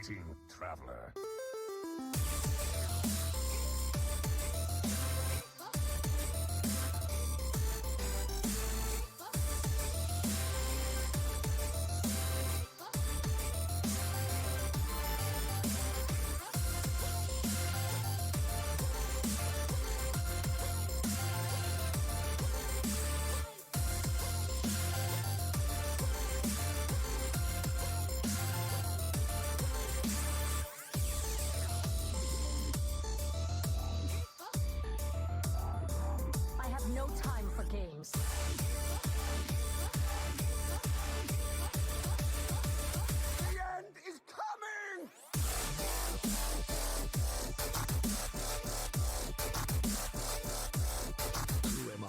Greeting, traveler. No time for games. The end is coming! Who am I?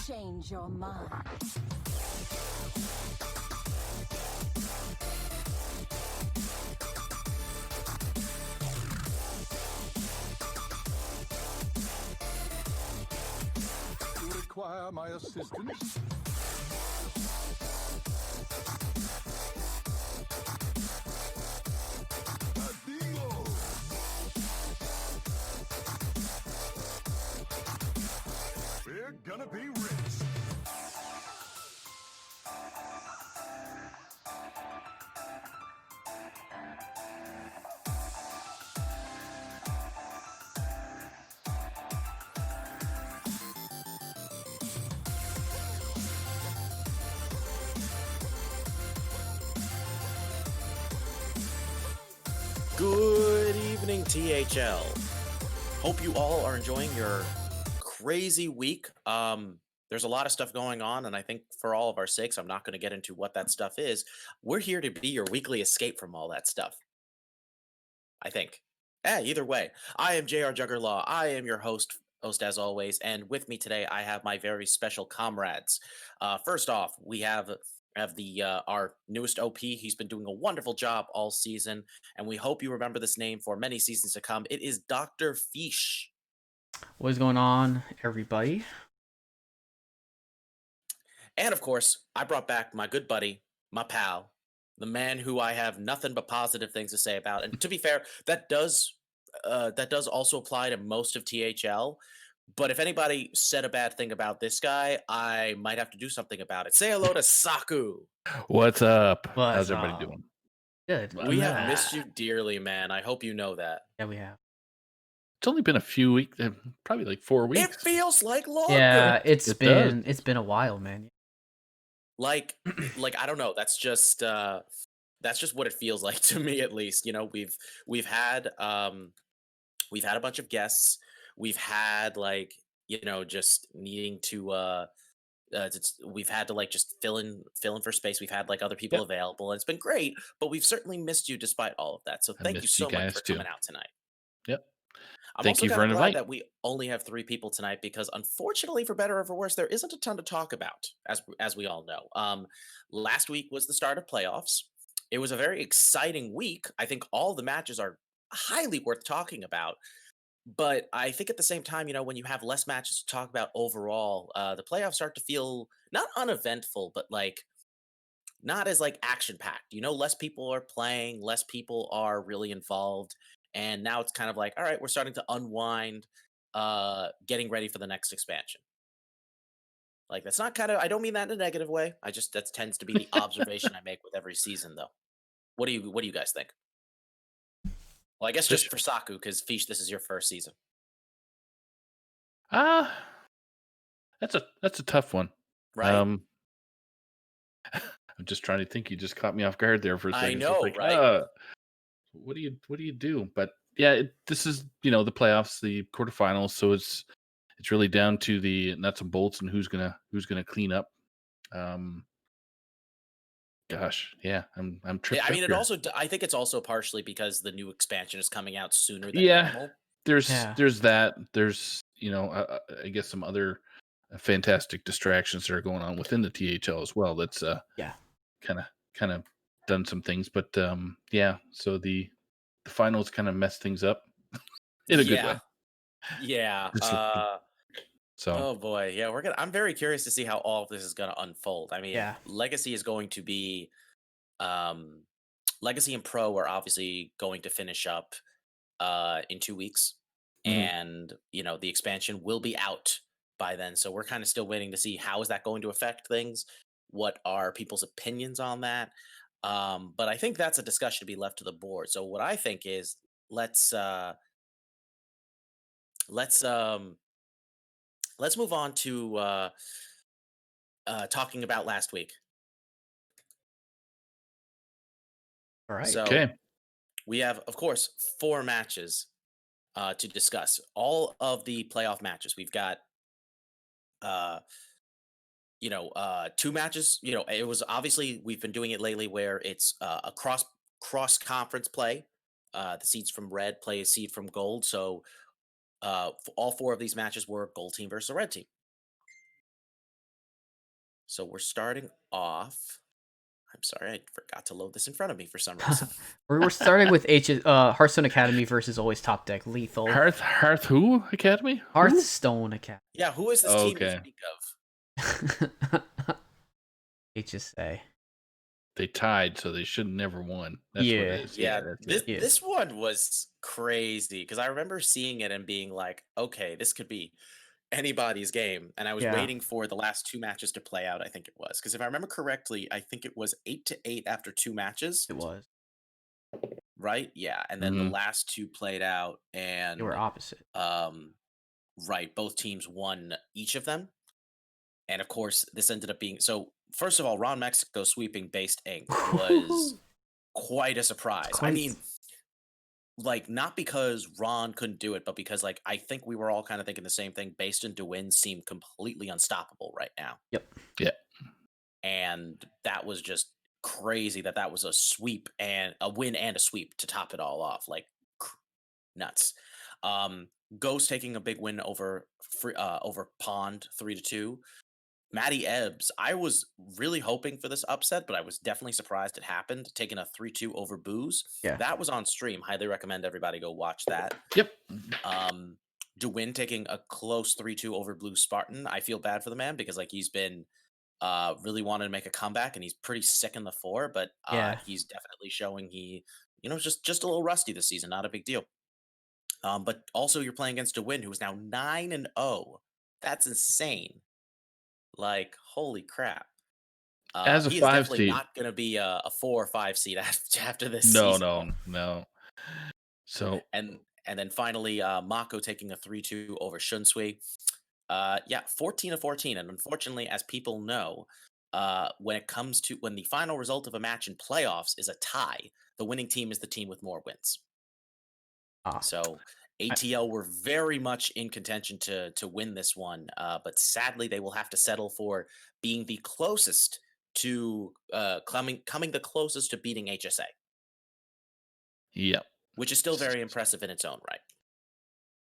Change your mind. You require my assistance? Adios! We're gonna be rich. Good evening, THL. Hope you all are enjoying your crazy week. There's a lot of stuff going on, and I think for all of our sakes, I'm not going to get into what that stuff is. We're here to be your weekly escape from all that stuff. I think. Either way, I am JRJuggerlaw. I am your host as always, and with me today, I have my very special comrades. First off, we have the our newest OP. He's been doing a wonderful job all season, and we hope you remember this name for many seasons to come. It is Doctorfeesh. What is going on, everybody? And of course, I brought back my good buddy, my pal, the man who I have nothing but positive things to say about. And to be fair, that does also apply to most of THL. But if anybody said a bad thing about this guy, I might have to do something about it. Say hello to Saku. What's up? What's How's everybody up? doing? Good. We have missed you dearly, man. I hope you know that. Yeah, we have. It's only been a few weeks, probably like 4 weeks. It feels like longer. Yeah, it's It been does. it's been a while, man. Like I don't know. That's just what it feels like to me, at least. You know, we've had a bunch of guests. We've had just needing to we've had to just fill in for space. We've had other people available, and it's been great. But we've certainly missed you despite all of that. So thank you missed so you much guys for too. coming out tonight. Yep. I'm Thank also you for kind of glad inviting. that we only have 3 people tonight because, unfortunately, for better or for worse, there isn't a ton to talk about, as we all know. Last week was the start of playoffs. It was a very exciting week. I think all the matches are highly worth talking about. But I think at the same time, when you have less matches to talk about overall, the playoffs start to feel not uneventful, but not as action packed. Less people are playing, less people are really involved. And now it's kind of all right, we're starting to unwind, getting ready for the next expansion. That's not I don't mean that in a negative way. That tends to be the observation I make with every season, though. What do you guys think? Well, I guess just for Saku, because Feesh, this is your first season. That's a tough one. Right? I'm just trying to think. You just caught me off guard there for a second. I know, so right? What do you do? But yeah, this is the playoffs, the quarterfinals. So it's really down to the nuts and bolts and who's gonna clean up. Gosh, yeah, I'm tripped. I mean, I think it's also partially because the new expansion is coming out sooner than normal. There's that. There's I guess some other fantastic distractions that are going on within the THL as well. That's Yeah. kind of done some things, but yeah. So the finals kind of messed things up in a good Yeah. way. Yeah. Just so Oh boy. Yeah, I'm very curious to see how all of this is gonna unfold. I mean, Yeah. Legacy is going to be um Legacy and Pro are obviously going to finish up in 2 weeks. mhm. And the expansion will be out by then. So we're kind of still waiting to see how is that going to affect things. What are people's opinions on that? But I think that's a discussion to be left to the board. So what I think is let's uh let's um let's move on to talking about last week. All right. So Okay. we have, of course, 4 matches to discuss. All of the playoff matches. We've got uh 2 matches. It was obviously we've been doing it lately where it's a cross conference play. The seeds from red play a seed from gold. So all 4 of these matches were gold team versus a red team. So we're starting off. I'm sorry, I forgot to load this in front of me for some reason. We're starting with Hearthstone Academy versus Always Top Deck Lethal. Hearth who Academy? Who? Hearthstone Academy. Yeah, who is this team you Okay. speak of? HSA. They tied, so they should never won. That's what Yeah. it is. Yeah, That's this it. Yeah. this one was crazy because I remember seeing it and being like, okay, this could be anybody's game. And I was Yeah. waiting for the last 2 matches to play out, I think it was. Because if I remember correctly, I think it was 8-8 after 2 matches, It was. right? Yeah. And then the Mhm. last 2 played out They were and opposite. right, both teams won each of them. And of course, this ended up being so first of all, Ron Mexico sweeping Based Inc. was quite a surprise. I mean, like not because Ron couldn't do it, but because like I think we were all kind of thinking the same thing. Based and DeWin seem completely unstoppable right now. Yep. Yeah. And that was just crazy that was a sweep and a win and a sweep to top it all off, like nuts. um Ghost taking a big win over Pond 3-2. Matty Ebbs, I was really hoping for this upset, but I was definitely surprised it happened, taking a 3-2 over Booze. Yeah. That was on stream. Highly recommend everybody go watch that. Yep. DeWin taking a close 3-2 over Blue Spartan. I feel bad for the man because like he's been really wanted to make a comeback and he's pretty sick in the 4, but Yeah. he's definitely showing just a little rusty this season. Not a big deal. But also you're playing against DeWin, who is now 9-0. That's insane. Like, holy crap. As a He is 5 definitely seed. not going to be a 4 or 5 seed after this No, season. no. So And then finally, Mako taking a 3-2 over Shunsui. 14-14. And unfortunately, as people know, when the final result of a match in playoffs is a tie, the winning team is the team with more wins. So ATL were very much in contention to win this one, but sadly they will have to settle for being the closest to coming the closest to beating HSA. Yep. Which is still very impressive in its own right.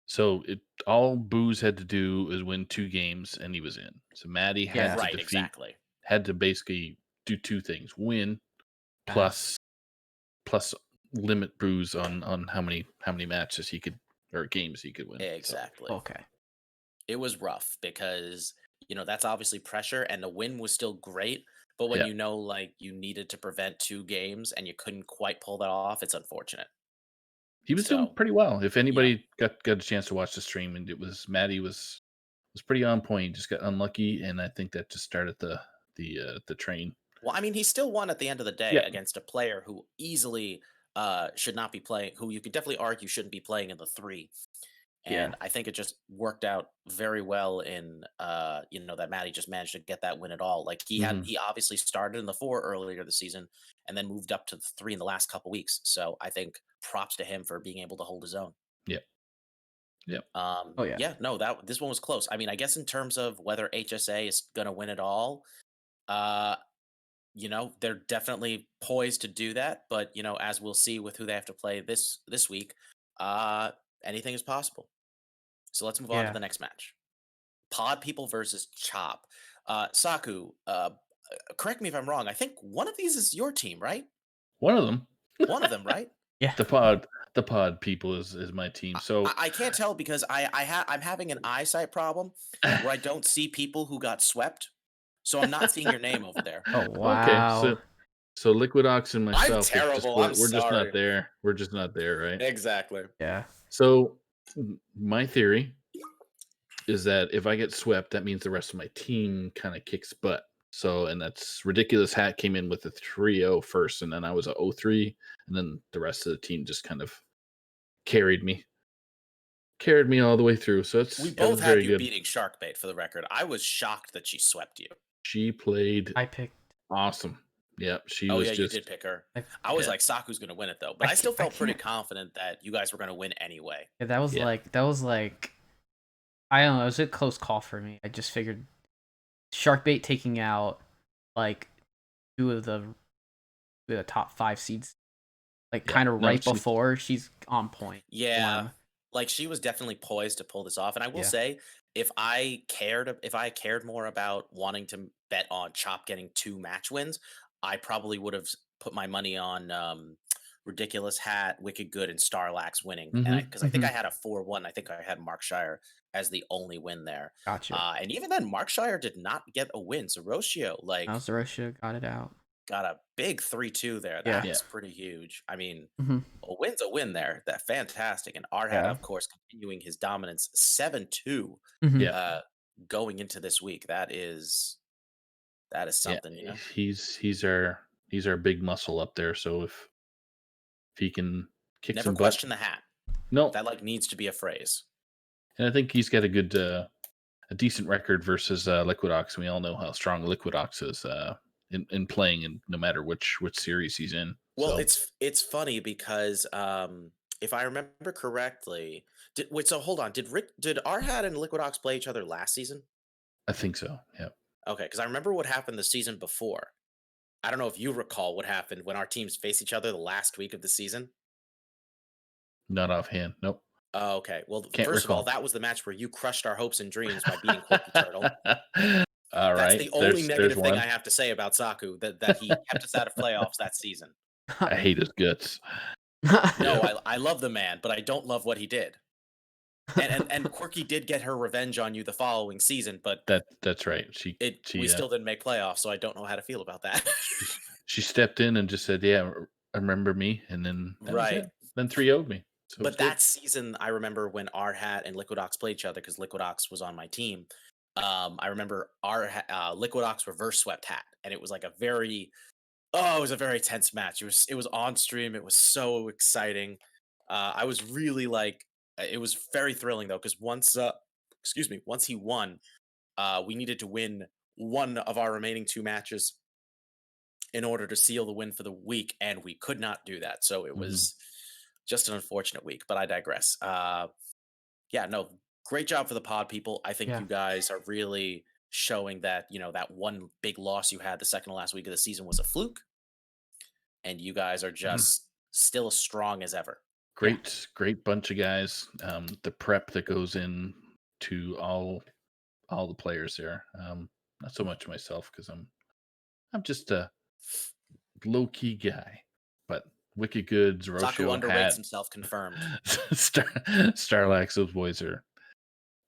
So all Booze had to do is win 2 games, and he was in. So Maddie had to Right, defeat, exactly. had to basically do 2 things: win, plus limit Booze on how many matches he could or games he could win. Exactly. So, okay. It was rough because that's obviously pressure, and the win was still great. But when like you needed to prevent 2 games and you couldn't quite pull that off, it's unfortunate. He was doing So, pretty well. If anybody got a chance to watch the stream, and it was Maddie was pretty on point. Just got unlucky, and I think that just started the train. well, I mean, he still won at the end of the day Yeah. against a player who easily should not be playing, who you could definitely argue shouldn't be playing in the 3. And I think it just worked out very well in that Matty just managed to get that win at all. Like he obviously started in the 4 earlier this season and then moved up to the 3 in the last couple weeks. So I think props to him for being able to hold his own. Yep. Yeah, no, this one was close. I mean, I guess in terms of whether HSA is gonna win it all, they're definitely poised to do that. But as we'll see with who they have to play this week, anything is possible. So let's move on to the next match. Pod People versus Chop. Saku, correct me if I'm wrong. I think one of these is your team, right? One of them, One of them, right? Yeah. the pod people is my team. So I can't tell because I'm having an eyesight problem where I don't see people who got swept, so I'm not seeing your name over there. Oh okay, wow. so Liquid Ox and I'm myself, it's just terrible. I'm we're just sorry. not there. We're just not there, right? Exactly. Yeah. So my theory is that if I get swept, that means the rest of my team kind of kicks butt. So, and that's Ridiculous Hat came in with a 3-0 first, and then I was a 0-3, and then the rest of the team just kind of carried me all the way through. So We that both was had very you good. beating Sharkbait for the record. I was shocked that she swept you. She played I picked. awesome. Yep, she Oh was yeah, just you did pick her. I, I was yeah. like, Saku's gonna win it though, but I I still can't- I felt pretty can't- confident that you guys were gonna win anyway. yeah, that was Yeah. like I don't know. It was a close call for me. I just figured Sharkbait taking out like two of the top 5 seeds, like Yeah, kind of no, right she's- before. She's on point. Yeah, Form. like she was definitely poised to pull this off. And I will Yeah. say, if I cared more about wanting to bet on Chop getting 2 match wins, I probably would have put my money on Ridiculous Hat, Wicked Good, and Starlax winning. And Mhm, because I think I had a 4-1. I think I had Markshire as the only win there. Gotcha. And even then, Markshire did not get a win. So Roshio, like, Now Zerosha got it out. got a big 3-2 there. Yeah. That Yeah. was pretty huge. I mean, Mhm. a win's a win there. That fantastic. And Arhat, Yeah. of course, continuing his dominance 7-2 Mhm. Yeah. going into this week. That is something, you know. He's our big muscle up there. So if he can kick Never some butt, question the hat. no, That like needs to be a phrase. and I think he's got a good, a decent record versus Liquid Ox. We all know how strong Liquid Ox is in playing, and no matter which series he's in. Well, So, it's funny because if I remember correctly, so hold on, did Arhat and Liquid Ox play each other last season? I think so. Yeah. Okay, because I remember what happened the season before. I don't know if you recall what happened when our teams faced each other the last week of the season. Not offhand. Nope. Oh, okay. Well, Can't first of all, recall. that was the match where you crushed our hopes and dreams by beating Quirky Turtle. All That's right. the only there's negative thing one. I have to say about Saku, that he kept us out of playoffs that season. I hate his guts. No, I love the man, but I don't love what he did. And Quirky did get her revenge on you the following season, but That's right. we still didn't make playoffs, so I don't know how to feel about that. she stepped in and just said, "Yeah, remember me," and then that was Right. it. Then 3-0'd me. So it was But good. that season, I remember when Arhat and Liquid Ox played each other because Liquid Ox was on my team. I remember Liquid Ox reverse swept Hat, and it was like it was a very tense match. It was on stream. It was so exciting. I was really like, it was very thrilling though, because once he won, we needed to win one of our remaining 2 matches in order to seal the win for the week, and we could not do that. So it was just an unfortunate week, but I digress. Yeah, no, great job for the pod people. I think Yeah. you guys are really showing that, that one big loss you had the second to last week of the season was a fluke, and you guys are just still as strong as ever. Great bunch of guys. The prep that goes in to all the players there. Not so much myself because I'm just a low key guy, but Wicked Good, Saku Zerosho, underrates Hat, himself, confirmed. Starlax. Those boys are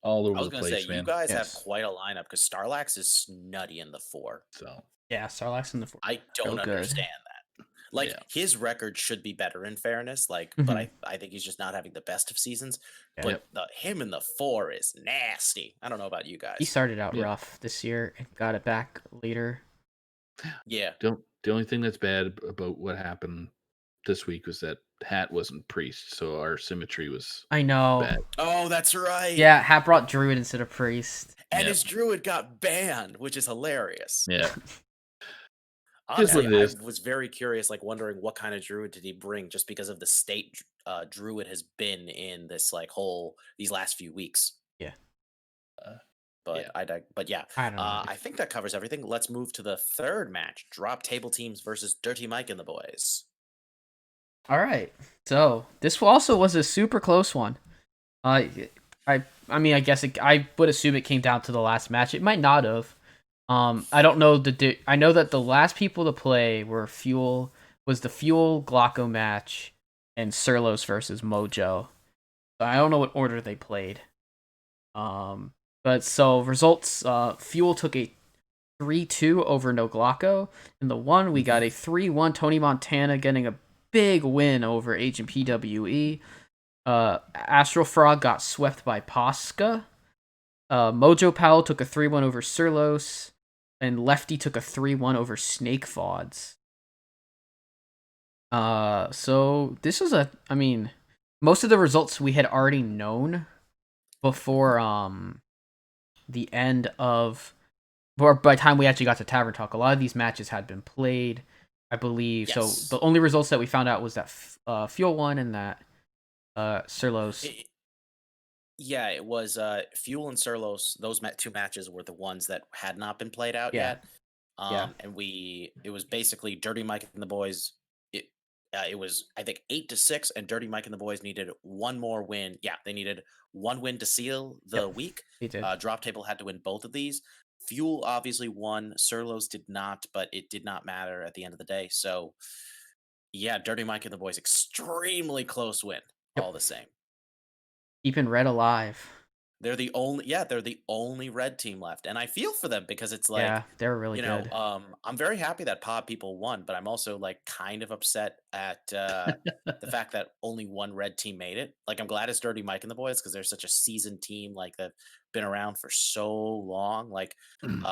all I over was the going to place, say, you man. guys have Yes. quite a lineup because Starlax is nutty in the 4. So Yeah, Starlax in the 4. I don't good. understand that. Like, Yeah. his record should be better in fairness, like, Mhm. but I think he's just not having the best of seasons. Yeah. But him in the 4 is nasty. I don't know about you He guys. started out Yeah. rough this year and got it back later. Yeah. the only thing that's bad about what happened this week was that Hat wasn't Priest, so our symmetry was I know. bad. Oh, that's right. Yeah, Hat brought Druid instead of Priest. And Yep. his druid got banned, which is hilarious. Yeah. Honestly, what it I is. was very curious, like wondering what kind of druid did he bring, just because of the state druid has been in this these last few weeks. Yeah. But yeah. but yeah, I don't know. I think that covers everything. Let's move to the third match: Drop Table Teams versus Dirty Mike and the boys. All right. So this also was a super close one. I I mean, I guess I would assume it came down to the last match. It might not have. I don't know I know that the last people to play were the Fuel Glocko match and Surlos versus Mojo. So I don't know what order they played. But so results, Fuel took a 3-2 over No Glocko. In the one, we got a 3-1 Tony Montana getting a big win over Agent PWE. Astral Frog got swept by Posca. Mojo Powell took a 3-1 over Surlos. And Lefty took a 3-1 over Snake Fods. So this was I mean, most of the results we had already known before the end of, or by the time we actually got to Tavern Talk. A lot of these matches had been played, I believe. Yes. So the only results that we found out was that Fuel won and that Surlos. Yeah, it was Fuel and Surlos. Those two matches were the ones that had not been played out Yeah. yet. Yeah. And it was basically Dirty Mike and the boys. It was, I think, 8-6, and Dirty Mike and the boys needed one more win. Yeah, they needed one win to seal the week. They did. Drop Table had to win both of these. Fuel obviously won. Surlos did not, but it did not matter at the end of the day. So, yeah, Dirty Mike and the boys, extremely close win, all the same. Keeping Red alive. They're the only red team left, and I feel for them because it's like, yeah, they're really good. I'm very happy that Pod people won, but I'm also like kind of upset at the fact that only one red team made it. Like, I'm glad it's Dirty Mike and the boys because they're such a seasoned team, like they've been around for so long. Like, them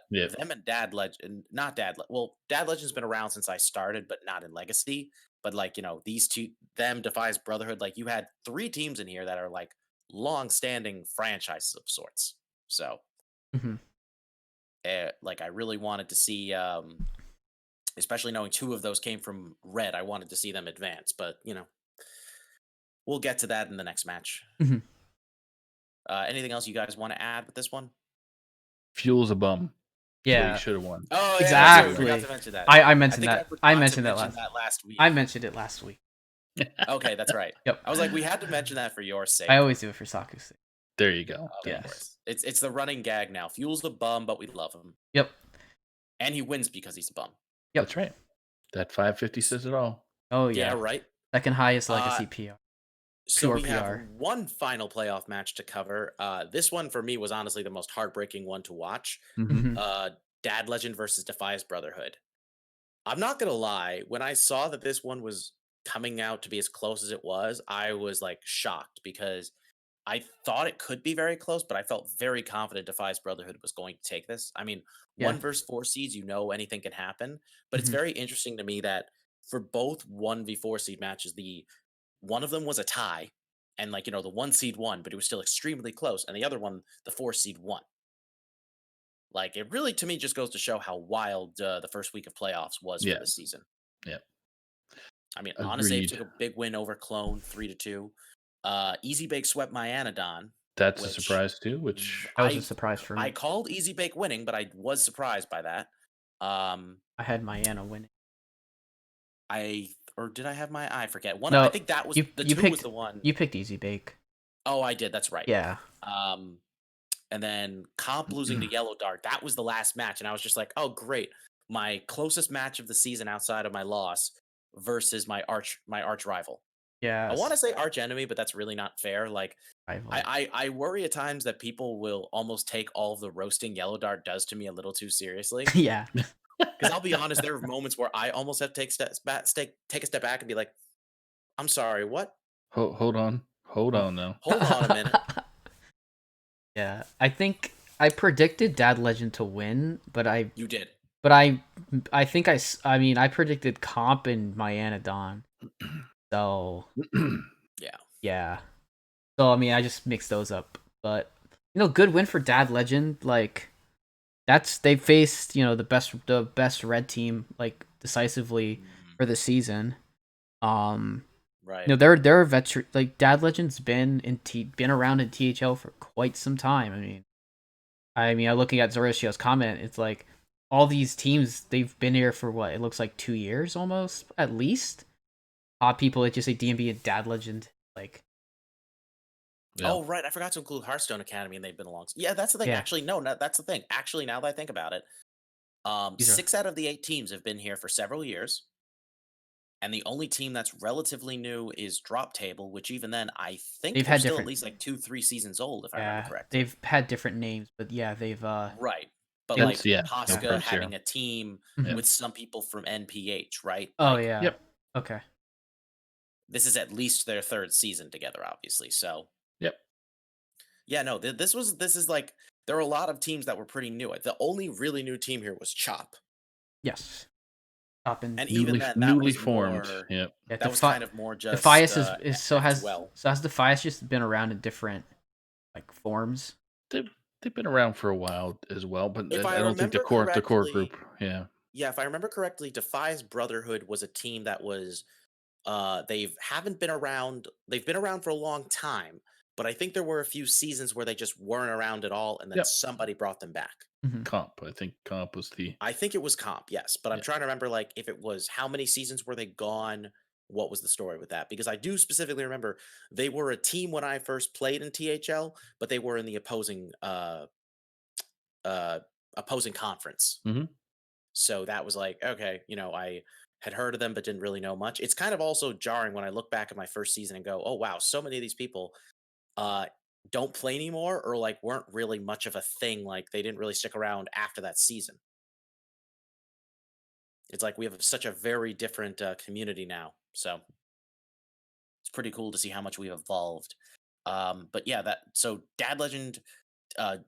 and Dad Legend, not Dad. Well, Dad Legend's been around since I started, but not in Legacy. But like, these two, them, Defies Brotherhood, like you had 3 teams in here that are like long-standing franchises of sorts. So like, I really wanted to see, especially knowing 2 of those came from red, I wanted to see them advance, but we'll get to that in the next match. Anything else you guys want to add with this one? Fuel's a bum. Yeah, he should have won. Oh, exactly. I forgot to mention that. I mentioned that. I mentioned that last week. I mentioned it last week. Okay, that's right. Yep. I was like, we had to mention that for your sake. I always do it for Saku's sake. There you go. Yes. It's the running gag now. Fuel's a bum, but we love him. Yep. And he wins because he's a bum. Yep. That's right. That 550 says it all. Oh yeah. Yeah, right. Second highest legacy PR. So we PR. have one final playoff match to cover. This one for me was honestly the most heartbreaking one to watch. Dad Legend versus Defies Brotherhood. I'm not gonna lie, when I saw that this one was coming out to be as close as it was, I was like shocked because I thought it could be very close, but I felt very confident Defies Brotherhood was going to take this. I mean, 1 versus 4 seeds, anything can happen, but it's very interesting to me that for both 1v4 seed matches, one of them was a tie, and like, the 1 seed won, but it was still extremely close, and the other one, the 4 seed won. Like, it really, to me, just goes to show how wild the first week of playoffs was for this season. Yeah. I mean, Honest took a big win over Clone, 3-2. Easy Bake swept my Anodon. That's a surprise too, which that was a surprise for me. I called Easy Bake winning, but I was surprised by that. I had my Anna winning. Or did I have my? I forget. No, I think that was was the one. You picked Easy Bake. Oh, I did. That's right. Yeah. And then Comp losing to Yellow Dart. That was the last match, and I was just like, oh, great. My closest match of the season outside of my loss versus my arch rival. Yeah. I want to say arch enemy, but that's really not fair. Like, I worry at times that people will almost take all of the roasting Yellow Dart does to me a little too seriously. Yeah. Because I'll be honest, there are moments where I almost have to take a step back and be like, I'm sorry, what? Hold on now. Hold on a minute. Yeah, I think I predicted Dad Legend to win, but You did. But I think I mean, I predicted Comp and my Anodon. So yeah. So I mean, I just mixed those up. But good win for Dad Legend. Like, they faced the best red team like decisively for the season. Right. They're a veteran. Like, Dad Legend's been around in THL for quite some time. I mean, looking at Zorishio's comment, it's like all these teams, they've been here for what it looks like 2 years almost, at least. People that just say DMB and Dad Legend, like, Yeah. Oh, right. I forgot to include Hearthstone Academy, and they've been along. Yeah, that's the thing. Yeah. Actually, no, that's the thing. Actually, now that I think about it, These are 6 out of the 8 teams have been here for several years, and the only team that's relatively new is Drop Table, which even then, I think They've they're had still at different- least like 2-3 seasons old, if I remember correctly. they've had different names, but yeah, they've Right. But They- like That's- yeah, no Posca pros here. having a team Mhm. with some people from NPH, right? Oh Like, yeah. Yep. Okay. this is at least their 3rd season together, obviously. So Yep. yeah, no, this is like there are a lot of teams that were pretty new. The only really new team here was Chop, Yes. Top and and even Newly, then, that newly was formed. more. Yep. yeah, That was Defi- kind of more just. Defias is so as has well. so has Defias just been around in different like forms. They've been around for a while as well, but If I I don't think the remember core correctly, group. Yeah. Yeah, if I remember correctly, Defi's Brotherhood was a team that was they've haven't been around. They've been around for a long time, but I think there were a few seasons where they just weren't around at all, and then Yep. somebody brought them back. Comp. I think Comp was the. I think it was Comp, yes, but I'm Yeah. trying to remember like if it was how many seasons were they gone? What was the story with that? Because I do specifically remember they were a team when I first played in THL, but they were in the opposing conference. Mhm. So that was like, okay, I had heard of them but didn't really know much. It's kind of also jarring when I look back at my first season and go, oh wow, so many of these people uh don't play anymore or like weren't really much of a thing. Like they didn't really stick around after that season. It's like we have such a very different community now. So it's pretty cool to see how much we've evolved. But yeah, so Dad Legend,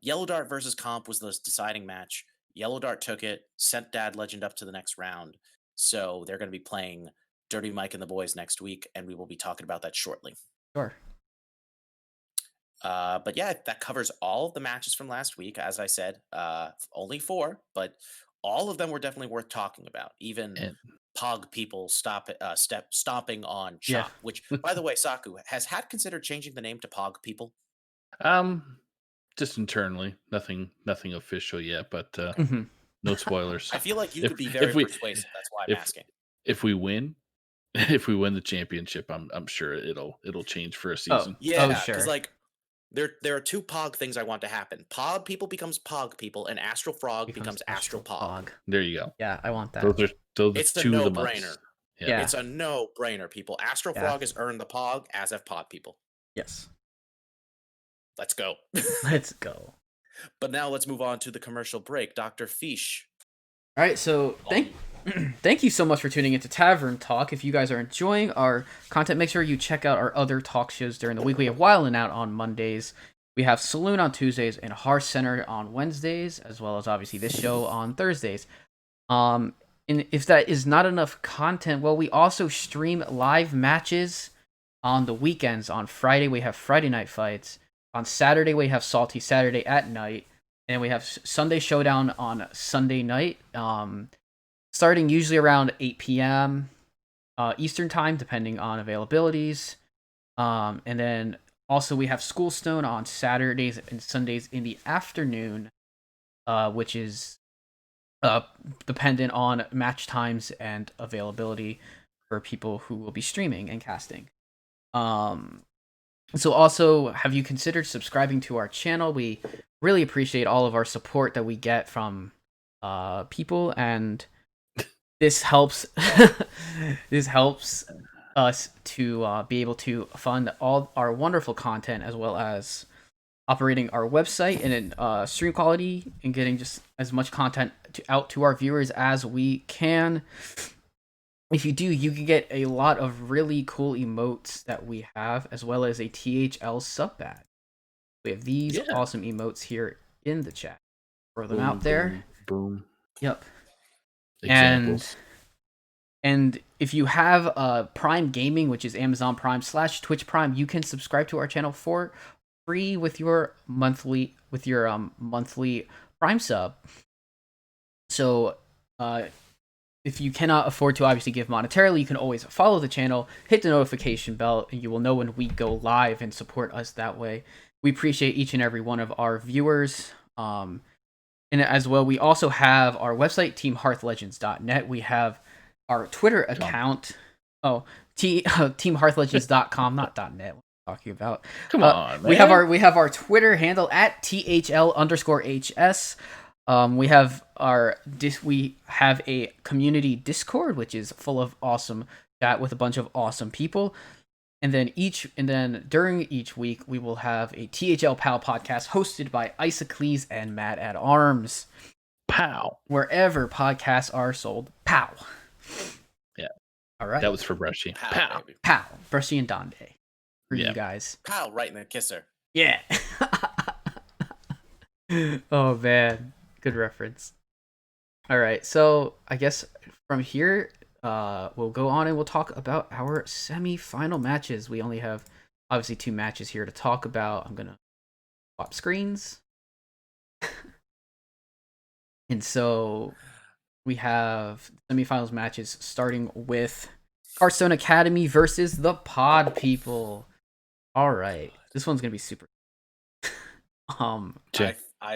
Yellow Dart versus Comp was the deciding match. Yellow Dart took it, sent Dad Legend up to the next round. So they're going to be playing Dirty Mike and the boys next week, and we will be talking about that shortly. Sure. But yeah, that covers all of the matches from last week. As I said, only 4, but all of them were definitely worth talking about. Even Pog people stomping on Chop, Yeah. which, by the way, Saku has considered changing the name to Pog people. Just internally, nothing official yet, but Mhm. no spoilers. I feel like you If- could be very if we- persuasive. That's why I'm if- asking. If we win, if we win the championship, I'm sure it'll change for a season. Yeah, sure. because like there are 2 Pog things I want to happen. Pog people becomes Pog people, and Astral Frog becomes Astral Pog. There you go. Yeah, I want that. Those are It's a 2 of the no-brainer. musts. Yeah. It's a no-brainer, people. Astral Yeah. Frog has earned the Pog, as have Pog people. Yes. Let's go. Let's go. But now let's move on to the commercial break. Doctorfeesh. All right, so thank you so much for tuning into Tavern Talk. If you guys are enjoying our content, make sure you check out our other talk shows during the week. We have Wildin' Out on Mondays. We have Saloon on Tuesdays and Hearth Center on Wednesdays, as well as obviously this show on Thursdays. And if that is not enough content, well, we also stream live matches on the weekends. On Friday, we have Friday Night Fights. On Saturday, we have Salty Saturday at night. And we have Sunday Showdown on Sunday night, starting usually around 8 p.m. Eastern Time, depending on availabilities. And then also we have School Stone on Saturdays and Sundays in the afternoon, which is dependent on match times and availability for people who will be streaming and casting. So also, have you considered subscribing to our channel? We really appreciate all of our support that we get from people, and this helps us to be able to fund all our wonderful content, as well as operating our website and stream quality and getting just as much content out to our viewers as we can. If you do, you can get a lot of really cool emotes that we have, as well as a THL sub badge. We have these awesome emotes here in the chat. Throw them out there. Boom. Yep. Examples. And if you have Prime Gaming, which is Amazon Prime / Twitch Prime, you can subscribe to our channel for free with your monthly Prime sub. So, if you cannot afford to obviously give monetarily, you can always follow the channel, hit the notification bell, and you will know when we go live and support us that way. We appreciate each and every one of our viewers. And as well, we also have our website, teamhearthlegends.net. We have our Twitter account. Oh, teamhearthlegends.com, not .net. talking about. Come on, man. We have our Twitter handle at @THL_HS. We have a community Discord, which is full of awesome chat with a bunch of awesome people. And then during each week, we will have a THL Pal podcast hosted by Isocles and Matt at Arms. Pow. Wherever podcasts are sold. Pow. Yeah. All right. That was for Brushy. Pow, baby. Pow. Brushy and Donde. For Yeah. you guys. Pow, right in the kisser. Yeah. Oh, man. Good reference. All right. So I guess from here, we'll go on and we'll talk about our semi-final matches. We only have obviously 2 matches here to talk about. I'm going to swap screens. And so we have semifinals matches starting with Hearthstone Academy versus the Pod People. All right. This one's going to be super. I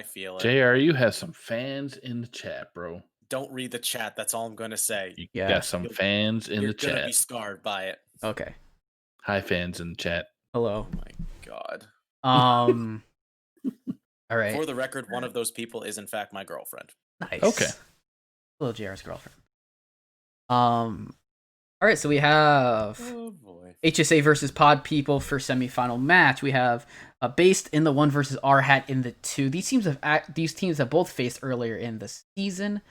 feel it. JR, you have some fans in the chat, bro. Don't read the chat. That's all I'm going to say. You Yeah. got some fans in the You're going to chat. be scarred by it. Okay. Hi, fans in the chat. Hello. Oh my God. All right. For the record, one of those people is in fact my girlfriend. Nice. Okay. Hello, JR's girlfriend. All right, so we have Oh boy. HSA versus Pod People for semifinal match. We have Based in the 1 versus R Hat in the 2. These teams have both faced earlier in the season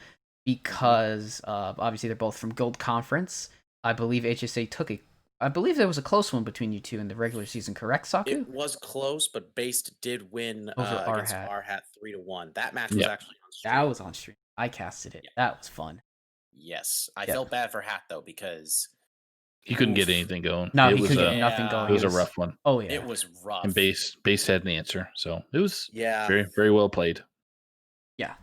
because obviously they're both from Gold Conference. I believe HSA I believe there was a close one between you two in the regular season, correct, Saku? It was close, but Based did win Over against R-Hat. R-Hat 3-1. That match was Yeah. actually on stream. That was on stream. I casted it. Yeah. That was fun. Yes. I Yeah. felt bad for Hat though because He couldn't get Oof. anything going. No, it he was couldn't a, get nothing Yeah. going. It was a rough one. Oh yeah. it was rough. And base had an answer, so it was Yeah. very, very well played. Yeah.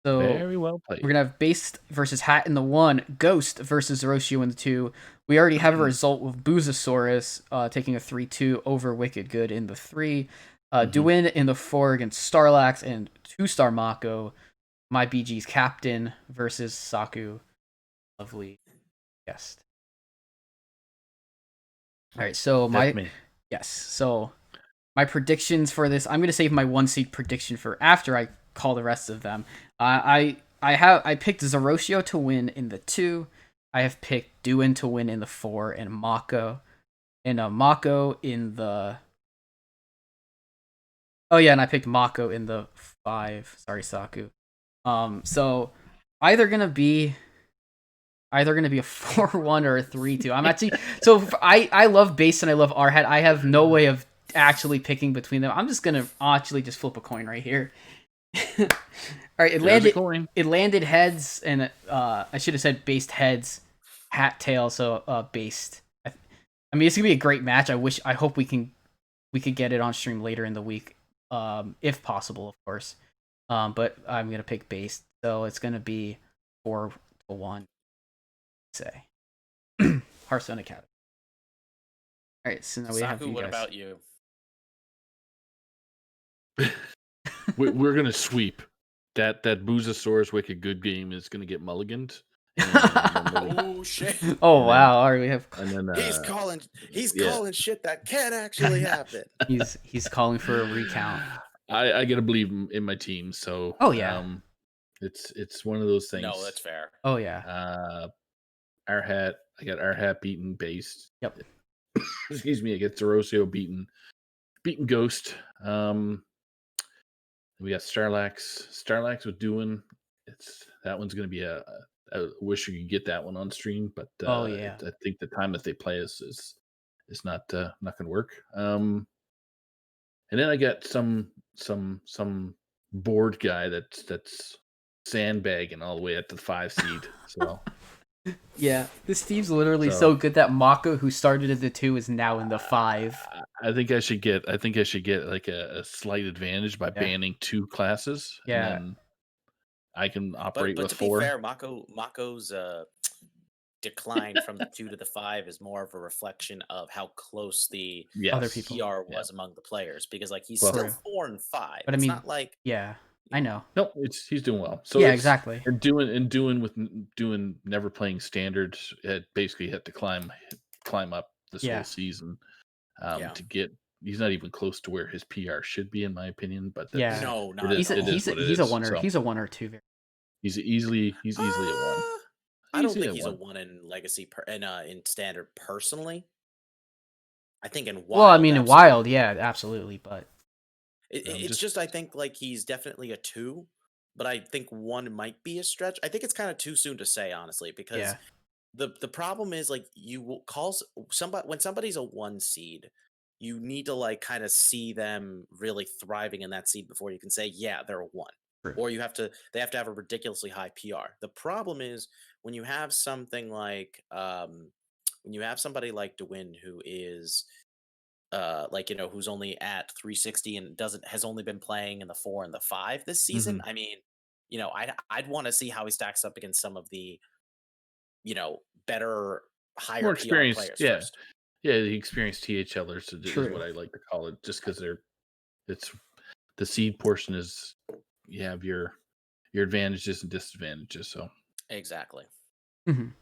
So Very well played. we're gonna have Based versus Hat in the 1, Ghost versus Zoroshio in the 2. We already have a result with Boozosaurus taking a 3-2 over Wicked Good in the 3. Duin in the 4 against Starlax and 2-star Mako. My BG's captain versus Saku. Lovely guest. All right, so That's me. yes, so my predictions for this, I'm gonna save my 1 seed prediction for after I call the rest of them. I picked Zoroshio to win in the 2. I have picked Duin to win in the 4 and Mako in the. Oh yeah, and I picked Mako in the 5. Sorry, Saku. So either gonna be a 4-1 or a 3-2. I'm actually I love Base and I love R-Hat. I have no way of actually picking between them. I'm just gonna actually just flip a coin right here. All right, it landed heads, and I should have said Based heads, Hat tail, so Based. I mean, it's gonna be a great match. I hope we could get it on stream later in the week, if possible, of course. But I'm gonna pick Based, so it's gonna be 4-1. Say, Hearthstone Academy. All right, so now we have Saku, you what guys. about you? We're gonna sweep. That Boozosaurus Wicked Good game is gonna get mulliganed. And Oh shit. Oh wow! All right, we have. then He's calling yeah. calling shit that can't actually happen. He's calling for a recount. I gotta believe in my team. So Oh, yeah. It's one of those things. No, that's fair. Oh yeah. I got R-Hat beaten Based. Yep. Excuse me. I get Zoroshio beaten Ghost. We got Starlax with Duin. That one's gonna be I wish you could get that one on stream, but Oh, yeah. I think the time that they play is not gonna work. And then I got some board guy that's sandbagging all the way at the 5 seed. So Yeah, this team's literally so good that Mako, who started at the 2, is now in the 5. I think I should get like a slight advantage by banning 2 classes. Yeah. And then I can operate But with to 4. be fair, Mako's decline from the 2 to the 5 is more of a reflection of how close the Other people. PR was among the players, because like he's Well, still True. 4 and 5. But I It's mean, not like Yeah, I know. No, he's doing well. So Yeah, it's- exactly. And doing never playing standard, it basically had to climb up this Yeah. whole season. Yeah. to get. He's not even close to where his PR should be, in my opinion. But Yeah. that's No, not it at is, all. it is what it He's a is. winner. So He's a 1 or 2. he's easily a one. I don't Easily think a he's a one. 1 in legacy in standard personally. I think in wild. Well, I mean, in absolutely. wild, yeah, absolutely, but It's just I think like he's definitely a 2, but I think 1 might be a stretch. I think it's kind of too soon to say, honestly, because yeah, the problem is like you will call somebody when somebody's a 1 seed, you need to like kind of see them really thriving in that seed before you can say, yeah, they're a 1. True. Or they have to have a ridiculously high PR. The problem is when you have something like when you have somebody like DeWin who is like who's only at 360 and has only been playing in the 4 and the 5 this season. Mhm. I mean, I'd want to see how he stacks up against some of the better higher More PR experienced, players yeah, first. the experienced THLers is True. what I like to call it, just because it's the seed portion is you have your advantages and disadvantages. So Exactly. Mhm.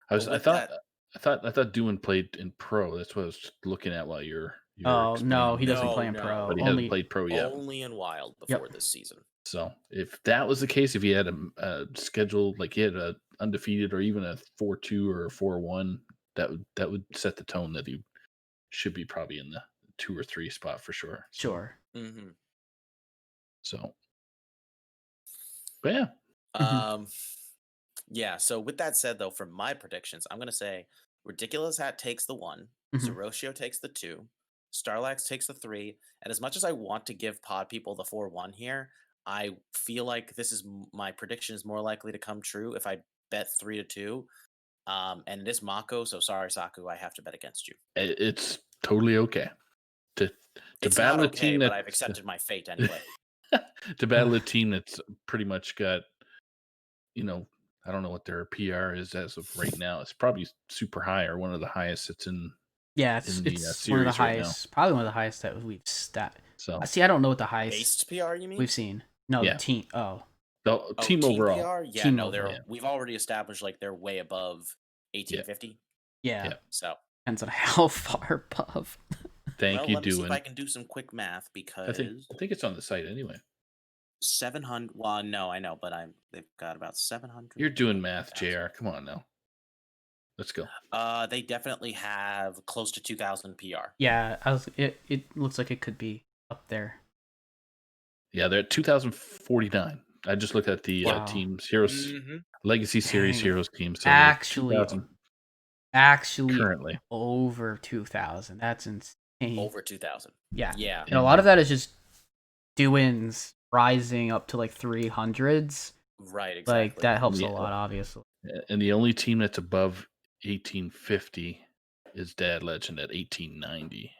But I with thought that, Doohan played in pro. That's what I was looking at while you're Oh no, explaining he that. doesn't play in No, pro. But he Only hasn't played pro yet. only in wild Yep. before this season. So if that was the case, if he had a schedule like he had a undefeated or even a 4-2 or a 4-1, that would set the tone that he should be probably in the 2 or 3 spot for sure. So, sure. Mm-hmm. So, but yeah, Yeah. So with that said, though, for my predictions, I'm gonna say Ridiculous Hat takes the 1, Mhm. Zeroshio takes the 2, Starlax takes the 3, and as much as I want to give Pod people the 4-1 here, I feel like this is my prediction is more likely to come true if I bet 3-2. And it is Mako, so sorry, Saku, I have to bet against you. it's totally okay to It's battle not a okay, team but that I've accepted my fate anyway. to battle a team that's pretty much got, I don't know what their PR is as of right now. It's probably super high or one of the highest that's in Yeah, in the it's one of the series right now. highest, probably one of the highest that we've So See, I don't know what the highest Based PR, you mean? we've seen. No, Yeah. the team. Oh, the Oh, team team overall. PR? Yeah, Team no, overall. we've already established like they're way above 1850. yeah. Yeah. So Depends on how far above. Thank well, you, let me see if I doing. can do some quick math because I think it's on the site anyway. 700. Well, no, I know, but they've got about 700. You're doing math, JR. Come on now. Let's go. They definitely have close to 2,000 PR. Yeah, it looks like it could be up there. Yeah, they're at 2049. I just looked at the Wow. teams, Heroes Mhm. Legacy Series Dang. Heroes team. So Actually, 2000 currently. over 2,000. That's insane. Over 2,000. Yeah. Yeah. And a lot of that is just doings rising up to like 300s. Right, exactly. Like that helps a Yeah. lot, obviously. And the only team that's above 1850 is Dad Legend at 1890.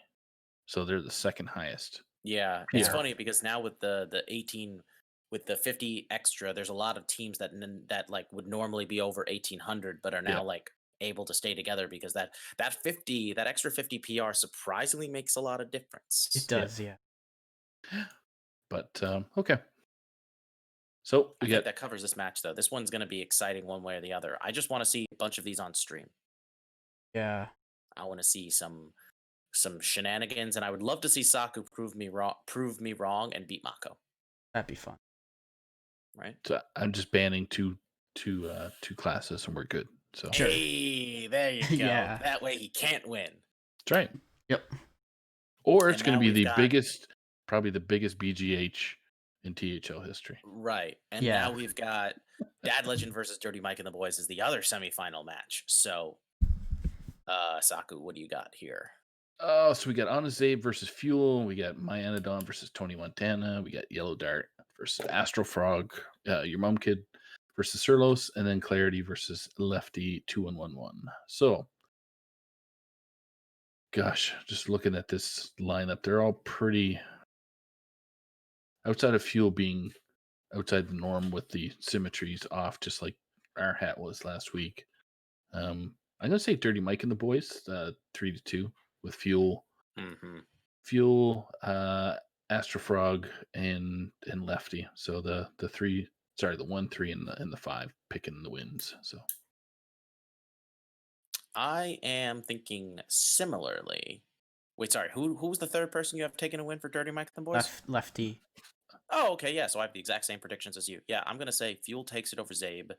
So they're the second highest. Yeah, it's Yeah. funny because now with the 18 with the 50 extra, there's a lot of teams that like would normally be over 1800 but are now Yeah. like able to stay together because that extra 50 PR surprisingly makes a lot of difference. It does, yeah. But okay. So I we think got that covers this match though. This one's going to be exciting one way or the other. I just want to see a bunch of these on stream. Yeah. I want to see some shenanigans, and I would love to see Saku prove me wrong and beat Mako. That'd be fun. Right? so I'm just banning two classes and we're good. So Sure. Hey, there you go. Yeah. That way he can't win. that's right. Yep. Or it's And going to now be the we've got- biggest, probably the biggest BGH in THL history. Right. And Yeah. now we've got Dad Legend versus Dirty Mike and the Boys is the other semifinal match. So, Saku, what do you got here? Oh, so we got Anazabe versus Fuel. We got My Anadon versus Tony Montana. We got Yellow Dart versus Astro Frog. Your Mom Kid versus Surlos. And then Clarity versus Lefty 2111. So, gosh, just looking at this lineup, they're all pretty outside of Fuel being outside the norm with the symmetries off, just like our hat was last week. I'm gonna say Dirty Mike and the Boys, 3-2 with Fuel, Mm-hmm. Fuel, Astro Frog, and Lefty. So the 1, 3, and the 5 picking the wins. So I am thinking similarly. Wait, sorry. Who was the third person you have taken a win for Dirty Mike and the boys? Lefty. Oh, okay, yeah. So I have the exact same predictions as you. Yeah, I'm gonna say Fuel takes it over Zabe.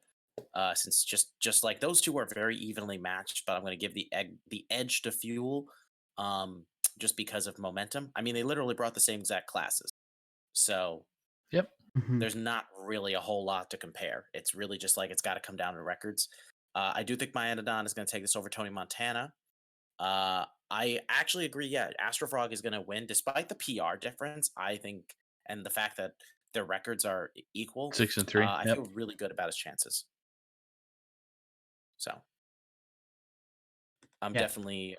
Since just like those two are very evenly matched, but I'm gonna give the edge to Fuel, um, just because of momentum. I mean, they literally brought the same exact classes, so Yep. Mhm. there's not really a whole lot to compare. It's really just like it's got to come down to records. I do think my Anodon is going to take this over Tony Montana. I actually agree. Yeah, Astrofrog is going to win despite the PR difference. I think, and the fact that their records are equal. 6 and 3. I Yep. feel really good about his chances. So I'm Yeah. definitely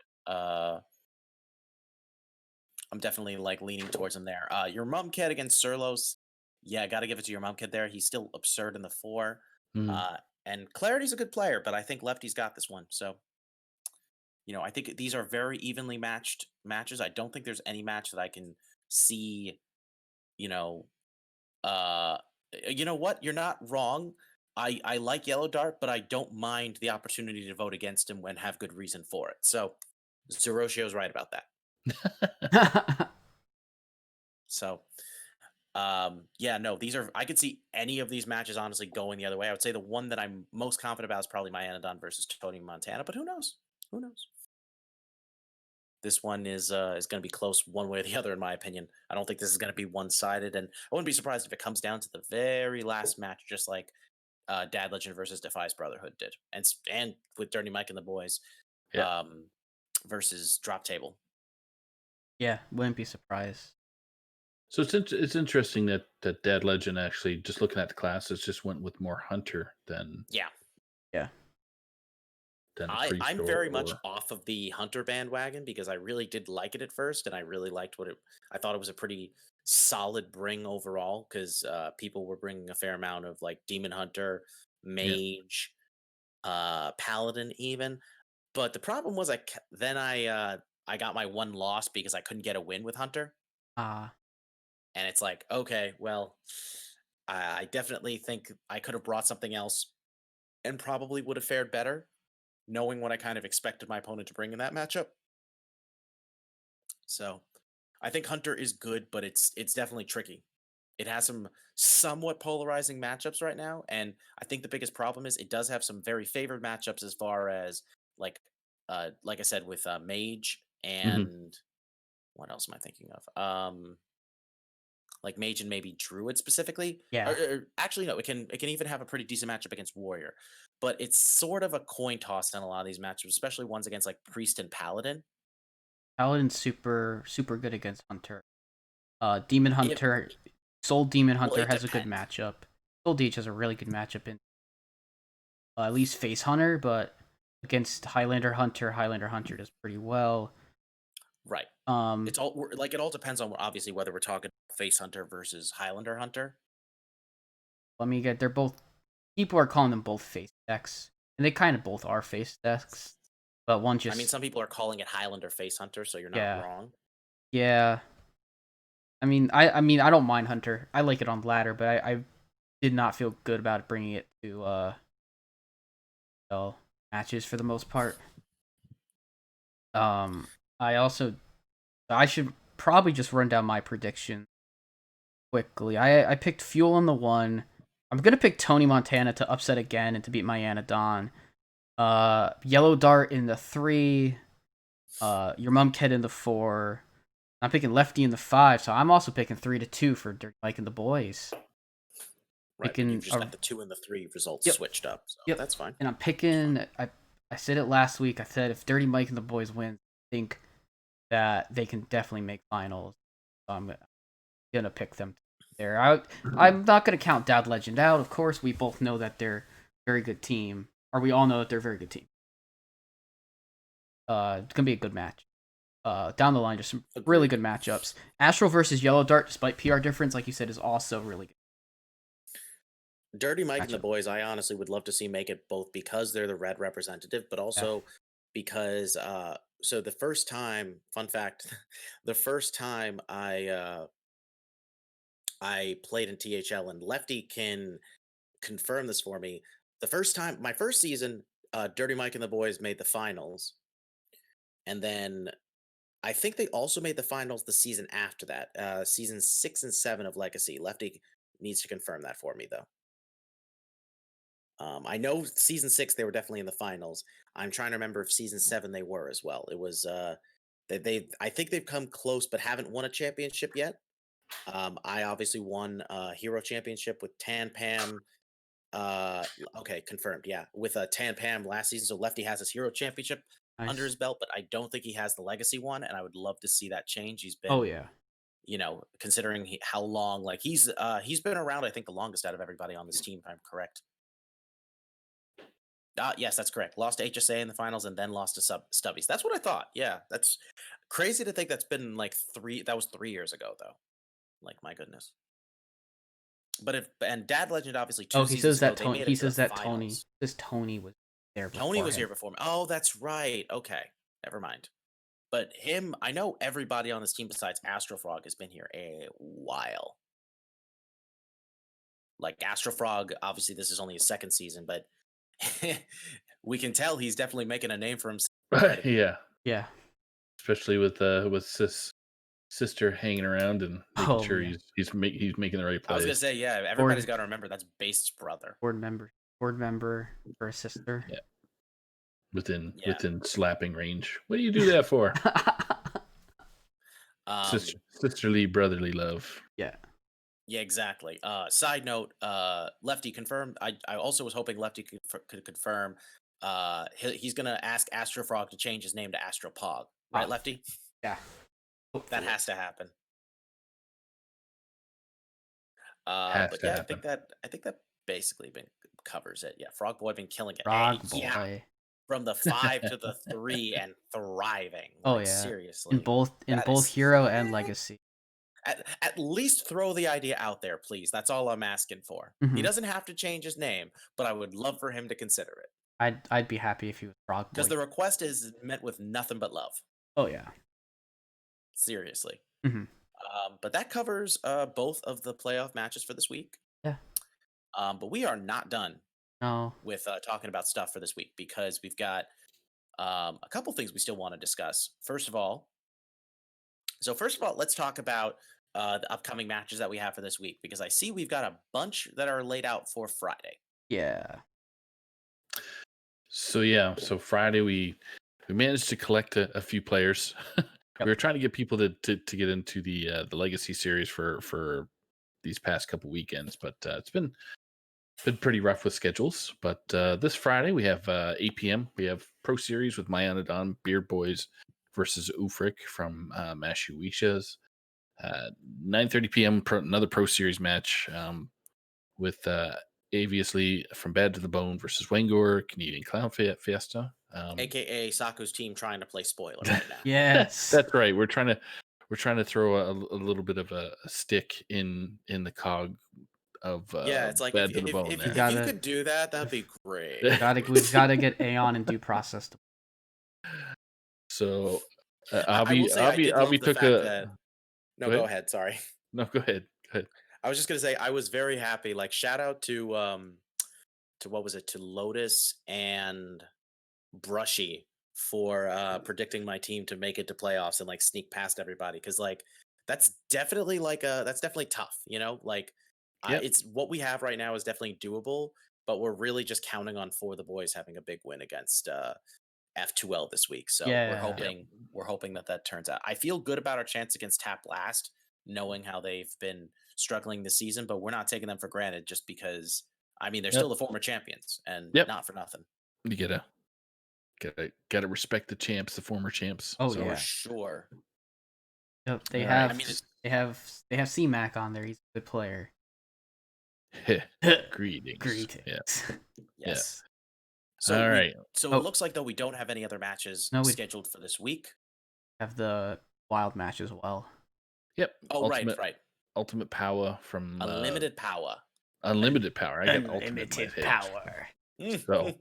like leaning towards him there. Your mum kid against Surlos. Yeah, got to give it to your mum kid there. He's still absurd in the 4. Mhm. And Clarity's a good player, but I think Lefty's got this one. So, I think these are very evenly matched matches. I don't think there's any match that I can see, you know, you know what? You're not wrong. I like Yellow Dart, but I don't mind the opportunity to vote against him when have good reason for it. So, Zeroshio's right about that. So, yeah, no, these are I could see any of these matches honestly going the other way. I would say the one that I'm most confident about is probably my Anodon versus Tony Montana, but who knows? Who knows? This one is going to be close one way or the other, in my opinion. I don't think this is going to be one sided, and I wouldn't be surprised if it comes down to the very last match, just like Dad Legend versus Defies Brotherhood did, and with Dirty Mike and the boys, Yeah. versus Drop Table. Yeah, wouldn't be surprised. So it's interesting that Dad Legend actually, just looking at the classes, just went with more Hunter than Yeah. Priest. I'm very much off of the Hunter bandwagon because I really did like it at first, and I really liked I thought it was a pretty solid bring overall because people were bringing a fair amount of like Demon Hunter, Mage, Paladin even. But the problem was then I got my one loss because I couldn't get a win with Hunter. And it's like, okay, well, I definitely think I could have brought something else and probably would have fared better, knowing what I kind of expected my opponent to bring in that matchup. So I think Hunter is good, but it's definitely tricky. It has some somewhat polarizing matchups right now, and I think the biggest problem is it does have some very favored matchups as far as like I said with Mage and what else am I thinking of? Like Mage and maybe Druid specifically. Yeah. Or actually, no, it can even have a pretty decent matchup against Warrior, but it's sort of a coin toss in a lot of these matchups, especially ones against like Priest and Paladin. Paladin's super good against Hunter. Demon Hunter, Soul Demon Hunter has a good matchup. Soul Deej has a really good matchup in at least Face Hunter, but against Highlander Hunter does pretty well. Right. It's all like it all depends on obviously whether we're talking Face Hunter versus Highlander Hunter. Let me get. They're both. People are calling them both face decks, and they kind of both are face decks. But one just. I mean, some people are calling it Highlander Face Hunter, so you're not wrong. Yeah. I mean, I don't mind Hunter. I like it on ladder, but I did not feel good about bringing it to matches for the most part. I should probably just run down my prediction quickly. I picked Fuel on the 1. I'm gonna pick Tony Montana to upset again and to beat my Anodon. Yellow Dart in the 3. Your Mum Kid in the 4. I'm picking Lefty in the 5, so I'm also picking 3-2 for Dirty Mike and the boys. Right, you've just got the 2 and the 3 results switched up, so that's fine. And I'm picking. I said it last week. I said if Dirty Mike and the boys win, I think that they can definitely make finals. So I'm gonna pick them there. I'm not gonna count Dad Legend out. Of course, we both know that they're a very good team, or we all know that they're a very good team. It's gonna be a good match. Down the line, just some really good matchups. Astro versus Yellow Dart, despite PR difference, like you said, is also really good. Dirty Mike and the boys, I honestly would love to see make it both because they're the red representative, but also because so the first time, fun fact, the first time I played in THL, and Lefty can confirm this for me. The first time, my first season, Dirty Mike and the boys made the finals, and then I think they also made the finals the season after that, season 6 and 7 of Legacy. Lefty needs to confirm that for me though. I know season 6 they were definitely in the finals. I'm trying to remember if season 7 they were as well. It was they I think they've come close but haven't won a championship yet. I obviously won Hero Championship with Tan Pam. Okay, confirmed. Yeah, with Tan Pam last season. So Lefty has his Hero Championship under Nice. his belt, but I don't think he has the Legacy one, and I would love to see that change. He's been, Oh yeah. considering how long, like he's been around. I think the longest out of everybody on this team, if I'm correct. Yes, that's correct. Lost to HSA in the finals and then lost to Stubbies. That's what I thought. Yeah, that's crazy to think that's been like that was 3 years ago though. Like my goodness. But and Dad Legend obviously 2 Oh, he seasons says that ago, they Tony. made He it to the says that Tony. finals. Says Tony was there. Tony was him. here before me. Oh, that's right. Okay, never mind. But him, I know everybody on this team besides Astrofrog has been here a while. Like Astrofrog, obviously this is only his second season, but we can tell he's definitely making a name for himself already. Yeah, Yeah. especially with sister hanging around and making Oh, sure yeah. he's making the right I was gonna plays. say, yeah, everybody's got to remember that's Base's brother. Board member for a sister. Yeah. Within slapping range. What do you do that for? Sisterly brotherly love. Yeah. Yeah, exactly. Side note, Lefty confirmed. I also was hoping Lefty could confirm. He's gonna ask Astrofrog to change his name to Astropog, right, Lefty? Yeah. That has to happen. Has But to yeah, happen. I think that basically covers it. Yeah, Frog Boy been killing it. Frog Hey, yeah, Boy. from the 5 to the 3 and thriving. Oh Like, yeah. seriously. In both That is Hero and Legacy. At least throw the idea out there, please. That's all I'm asking for. He Mhm. doesn't have to change his name, but I would love for him to consider it. I'd be happy if he was Frog Boy. Because the request is met with nothing but love. Oh yeah. Seriously. Mhm. But that covers both of the playoff matches for this week. Yeah. But we are not done No. with talking about stuff for this week because we've got a couple things we still want to discuss. First of all, let's talk about the upcoming matches that we have for this week because I see we've got a bunch that are laid out for Friday. Yeah. So Friday we managed to collect a few players. Yep. We were trying to get people to get into the Legacy series for these past couple weekends, but it's been pretty rough with schedules. But this Friday we have 8 p.m. We have Pro Series with Myanodon Beard Boys versus Ufric from Mashuishas. 9:30 p.m. Another Pro Series match with Aviously from Bad to the Bone versus Wangor Canadian Clown Fiesta. AKA Saku's team trying to play spoiler right now. Yes. That's right. We're trying to throw a little bit of a stick in the cog of yeah, it's like Bad if to the Bone. you there. could do that, that'd be great. We've got to get Aeon and due process. So Avi took a. No, go ahead. Sorry. No, go ahead. I was just gonna say I was very happy. Like shout out to what was it, to Lotus and Brushy for predicting my team to make it to playoffs and like sneak past everybody because like that's definitely tough, like Yep. it's what we have right now is definitely doable, but we're really just counting on For the Boys having a big win against F2L this week, so we're hoping that turns out. I feel good about our chance against Tap Blast, knowing how they've been struggling this season, but we're not taking them for granted just because they're still the former champions and not for nothing. You gotta respect the champs, the former champs. Oh For yeah, sure. Yep, they have C-Mac on there. He's a good player. Greetings. Yeah. Yes. So all right. So it looks like though we don't have any other matches scheduled for this week. Have the wild match as well. Yep. Oh, right. Ultimate Power from Unlimited Power. Unlimited Power. I got Unlimited Power. So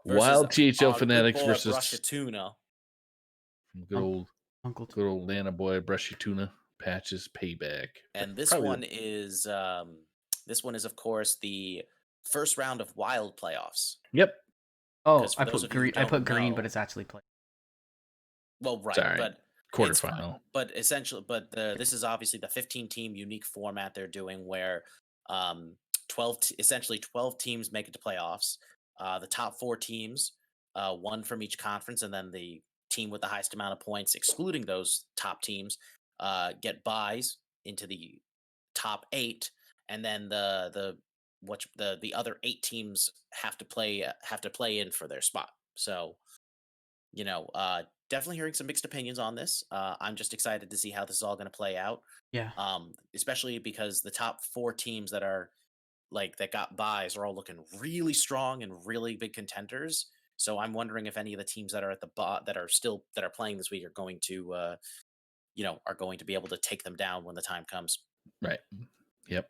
Wild THL Fanatics versus Brushy Tuna. Good old Lana boy Brushy Tuna patches payback. And this one is of course the first round of wild playoffs. Yep. Oh, I put green, but it's actually play. Well, right, Sorry. but It's fine. quarterfinal. But essentially, this is obviously the 15-team unique format they're doing, where 12 teams make it to playoffs. The top 4 teams, one from each conference, and then the team with the highest amount of points, excluding those top teams, get buys into the top 8, and then the other 8 teams have to play in for their spot. So definitely hearing some mixed opinions on this. I'm just excited to see how this is all going to play out. Yeah. Especially because the top 4 teams that got buys are all looking really strong and really big contenders. So I'm wondering if any of the teams that are at the that are playing this week are going to be able to take them down when the time comes. Right. Yep.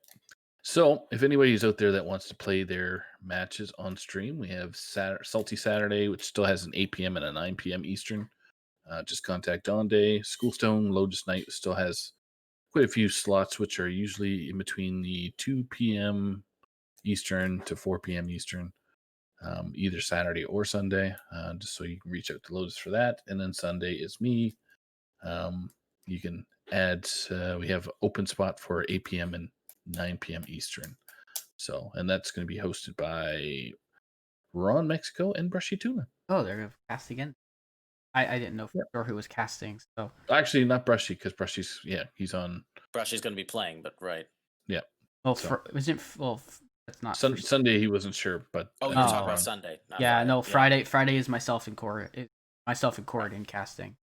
So if anybody's out there that wants to play their matches on stream, we have Salty Saturday, which still has an 8 p.m. and a 9 p.m. Eastern. Just contact Donday. Schoolstone Lotus Night still has quite a few slots, which are usually in between the 2 p.m. Eastern to 4 p.m. Eastern, either Saturday or Sunday, just so you can reach out to Lotus for that. And then Sunday is me. You can add, we have open spot for 8 p.m. and 9 p.m. Eastern. So, and that's going to be hosted by Ron Mexico and Brushy Tuna. Oh, they're going to cast again. I didn't know for sure who was casting. So actually, not Brushy, because Brushy's he's on. Brushy's going to be playing, but right. Yeah. Oh, so, that's not Sunday. He wasn't sure, but you're talking about Sunday. Yeah, Friday. No, Friday. Friday is myself and Cord. Myself and Cord in casting.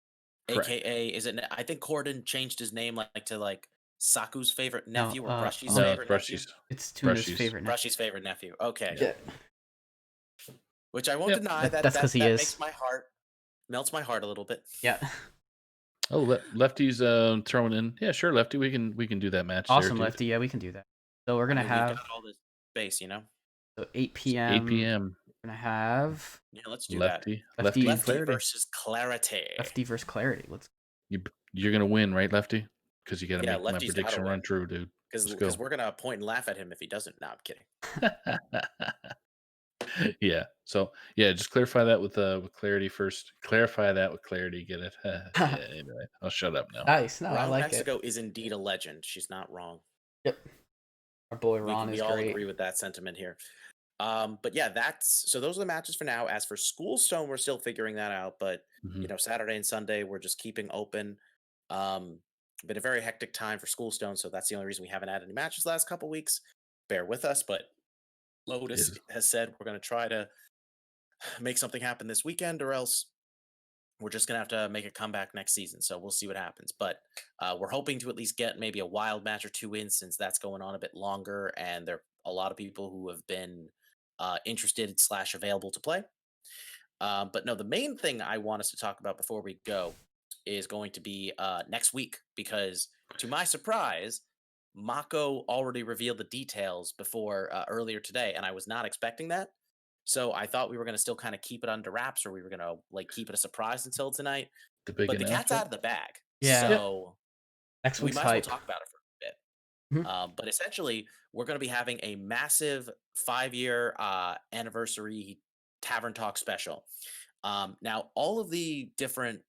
AKA, is it? I think Corden changed his name to Saku's favorite nephew or Brushy's favorite nephew. It's Tuna's favorite nephew. Brushy's favorite nephew. Okay. Yeah. Which I won't deny that's because he is. Melts my heart a little bit. Yeah. Oh, Lefty's throwing in. Yeah, sure, Lefty. We can do that match. Awesome, there, Lefty. Yeah, we can do that. So we're gonna have we got all this space, So 8 p.m. 8 p.m. We're gonna have. Yeah, let's do Lefty versus Clarity. Lefty versus Clarity. You're gonna win, right, Lefty? Because you gotta make my Lefty's prediction run true, dude. Because we're gonna point and laugh at him if he doesn't. No, I'm kidding. Yeah. So just clarify that with Clarity first. Clarify that with Clarity. Get it? Anyway, I'll shut up now. Nice. No, I like Mexico is indeed a legend. She's not wrong. Yep. Our boy Ron is great. We all great. agree with that sentiment here. But yeah, those are the matches for now. As for Schoolstone, we're still figuring that out. But Saturday and Sunday we're just keeping open. Been a very hectic time for Schoolstone, so that's the only reason we haven't had any matches the last couple weeks. Bear with us, but Lotus has said we're going to try to make something happen this weekend, or else we're just going to have to make a comeback next season. So we'll see what happens. But we're hoping to at least get maybe a wild match or 2 in, since that's going on a bit longer, and there are a lot of people who have been interested / available to play. But no, the main thing I want us to talk about before we go is going to be next week, because to my surprise, Mako already revealed the details before earlier today, and I was not expecting that. So I thought we were going to still kind of keep it under wraps, or we were going to keep it a surprise until tonight. But the cat's out of the bag. Yeah. So next week's we might as well talk about it for a bit. Mm-hmm. But essentially, we're going to be having a massive 5-year anniversary Tavern Talk special. Now, all of the different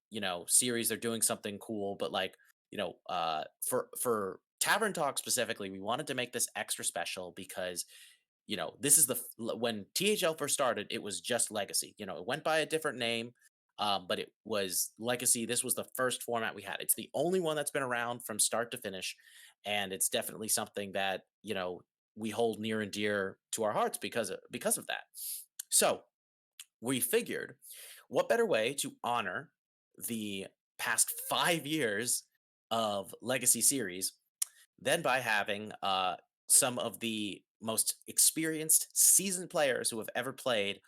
series, they're doing something cool, but for Tavern Talk specifically, we wanted to make this extra special because this is when THL first started, it was just Legacy. It went by a different name, but it was Legacy. This was the first format we had. It's the only one that's been around from start to finish, and it's definitely something that we hold near and dear to our hearts because of that. So we figured, what better way to honor the past 5 years of Legacy series than by having some of the most experienced seasoned players who have ever played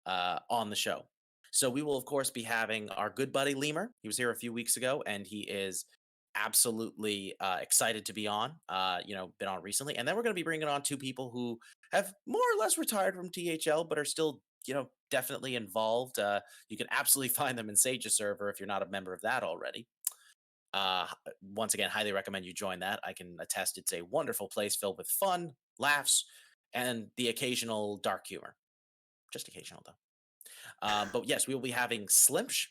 on the show. So we will, of course, be having our good buddy Lemur. He was here a few weeks ago, and he is absolutely excited to be on. Been on recently. And then we're going to be bringing on 2 people who have more or less retired from THL, but are still, definitely involved. You can absolutely find them in Sage's server if you're not a member of that already. Once again, highly recommend you join that. I can attest it's a wonderful place filled with fun, laughs, and the occasional dark humor. Just occasional, though. But yes, we will be having Slimsh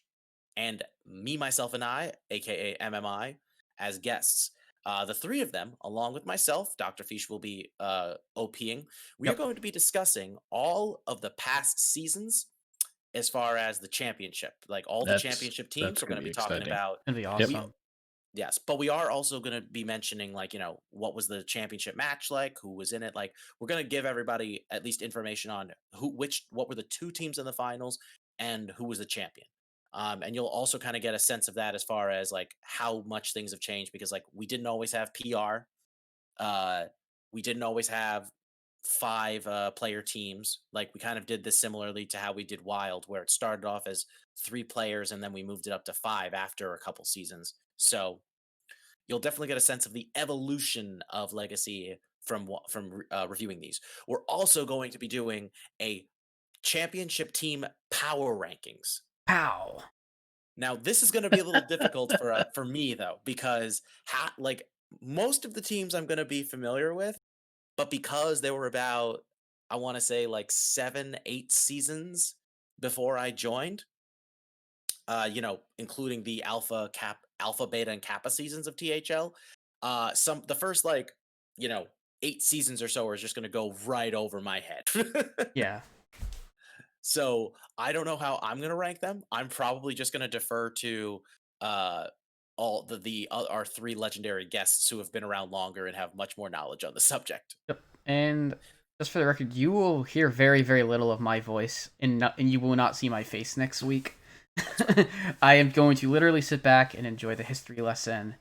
and me, myself, and I, aka MMI, as guests. The three of them, along with myself, Doctorfeesh will be OPing. We are Yep. going to be discussing all of the past seasons as far as the championship, like all the championship teams. That's We're going gonna to be be talking exciting. about. Gonna be Yep. awesome. Yes, but we are also going to be mentioning, like, what was the championship match like, who was in it. Like, we're going to give everybody at least information on what were the two teams in the finals and who was the champion. And you'll also kind of get a sense of that as far as like how much things have changed, because like we didn't always have PR. We didn't always have five player teams. Like, we kind of did this similarly to how we did Wild, where it started off as 3 players and then we moved it up to 5 after a couple seasons. So you'll definitely get a sense of the evolution of Legacy from reviewing these. We're also going to be doing a championship team power rankings. Pow. Now, this is going to be a little difficult for me though, because like most of the teams I'm going to be familiar with, but because there were about, I want to say, like 7-8 seasons before I joined, including the alpha, beta, and kappa seasons of THL. The first, like, 8 seasons or so are just going to go right over my head. Yeah. So I don't know how I'm going to rank them. I'm probably just going to defer to all our 3 legendary guests who have been around longer and have much more knowledge on the subject. Yep. And just for the record, you will hear very, very little of my voice, and you will not see my face next week. I am going to literally sit back and enjoy the history lesson.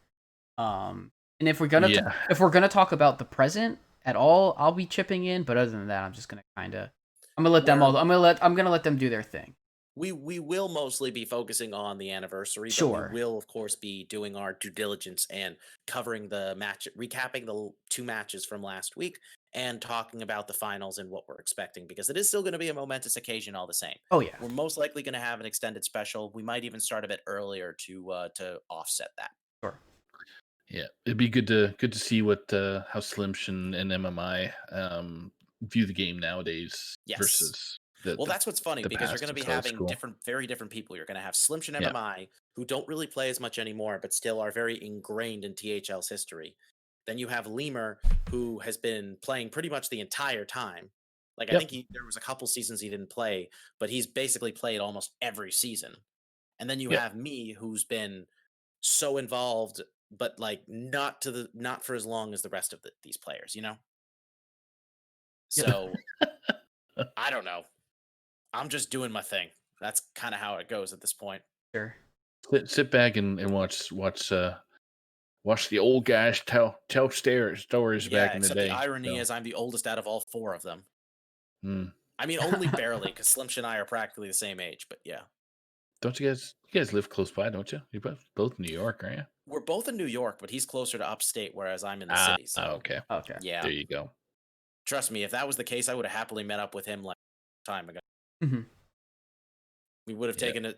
And if we're gonna talk about the present at all, I'll be chipping in. But other than that, I'm just gonna I'm gonna let them all. I'm gonna let them do their thing. We will mostly be focusing on the anniversary, Sure. but we will of course be doing our due diligence and covering the match, recapping the 2 matches from last week, and talking about the finals and what we're expecting, because it is still going to be a momentous occasion all the same. Oh yeah. We're most likely going to have an extended special. We might even start a bit earlier to offset that. Sure. Yeah, it'd be good to see what how Slimshin and MMI view the game nowadays versus well, that's what's funny, because you're going to be having school. very different people. You're going to have Slimshin and Yeah. MMI, who don't really play as much anymore, but still are very ingrained in THL's history. Then you have Lemur, who has been playing pretty much the entire time. Like, I think there was a couple seasons he didn't play, but he's basically played almost every season. And then you have me, who's been so involved, but like not for as long as the rest of these players, So I don't know. I'm just doing my thing. That's kind of how it goes at this point. Sure. Sit back and watch the old guys tell stories back in the day. The irony is I'm the oldest out of all 4 of them. Mm. I mean, only barely, because Slimsh and I are practically the same age, but yeah. Don't you guys live close by, don't you? You're both in New York, aren't you? We're both in New York, but he's closer to upstate, whereas I'm in the city. So okay. Yeah. There you go. Trust me, if that was the case, I would have happily met up with him like time ago. Mm-hmm. We would have taken a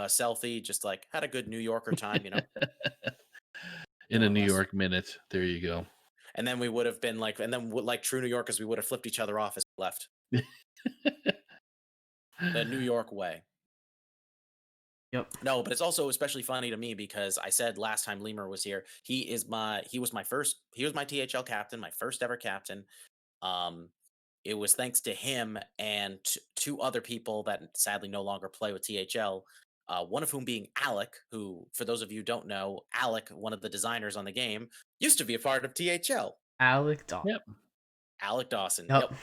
selfie, just like had a good New Yorker time, In a New York minute. There you go. And then we would have been like, like true New Yorkers, we would have flipped each other off as we left. The New York way. Yep. No, but it's also especially funny to me because I said last time Lemur was here, he was my THL captain, my first ever captain. It was thanks to him and 2 other people that sadly no longer play with THL. One of whom being Alec, who, for those of you who don't know, Alec, one of the designers on the game, used to be a part of THL. Alec Dawson. Yep. Alec Dawson. Yep.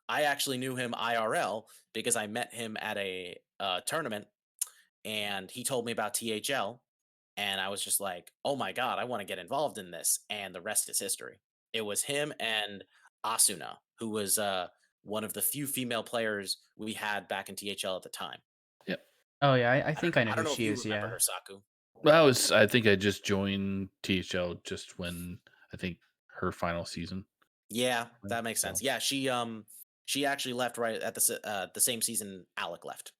I actually knew him IRL because I met him at a tournament, and he told me about THL, and I was just like, oh my god, I want to get involved in this, and the rest is history. It was him and Asuna, who was one of the few female players we had back in THL at the time. Yep. Oh yeah, I think I know who if she you is. remember Yeah. her, Saku. Well, I think I just joined THL just when I think her final season. Yeah, that makes sense. Yeah, she actually left right at the same season Alec left.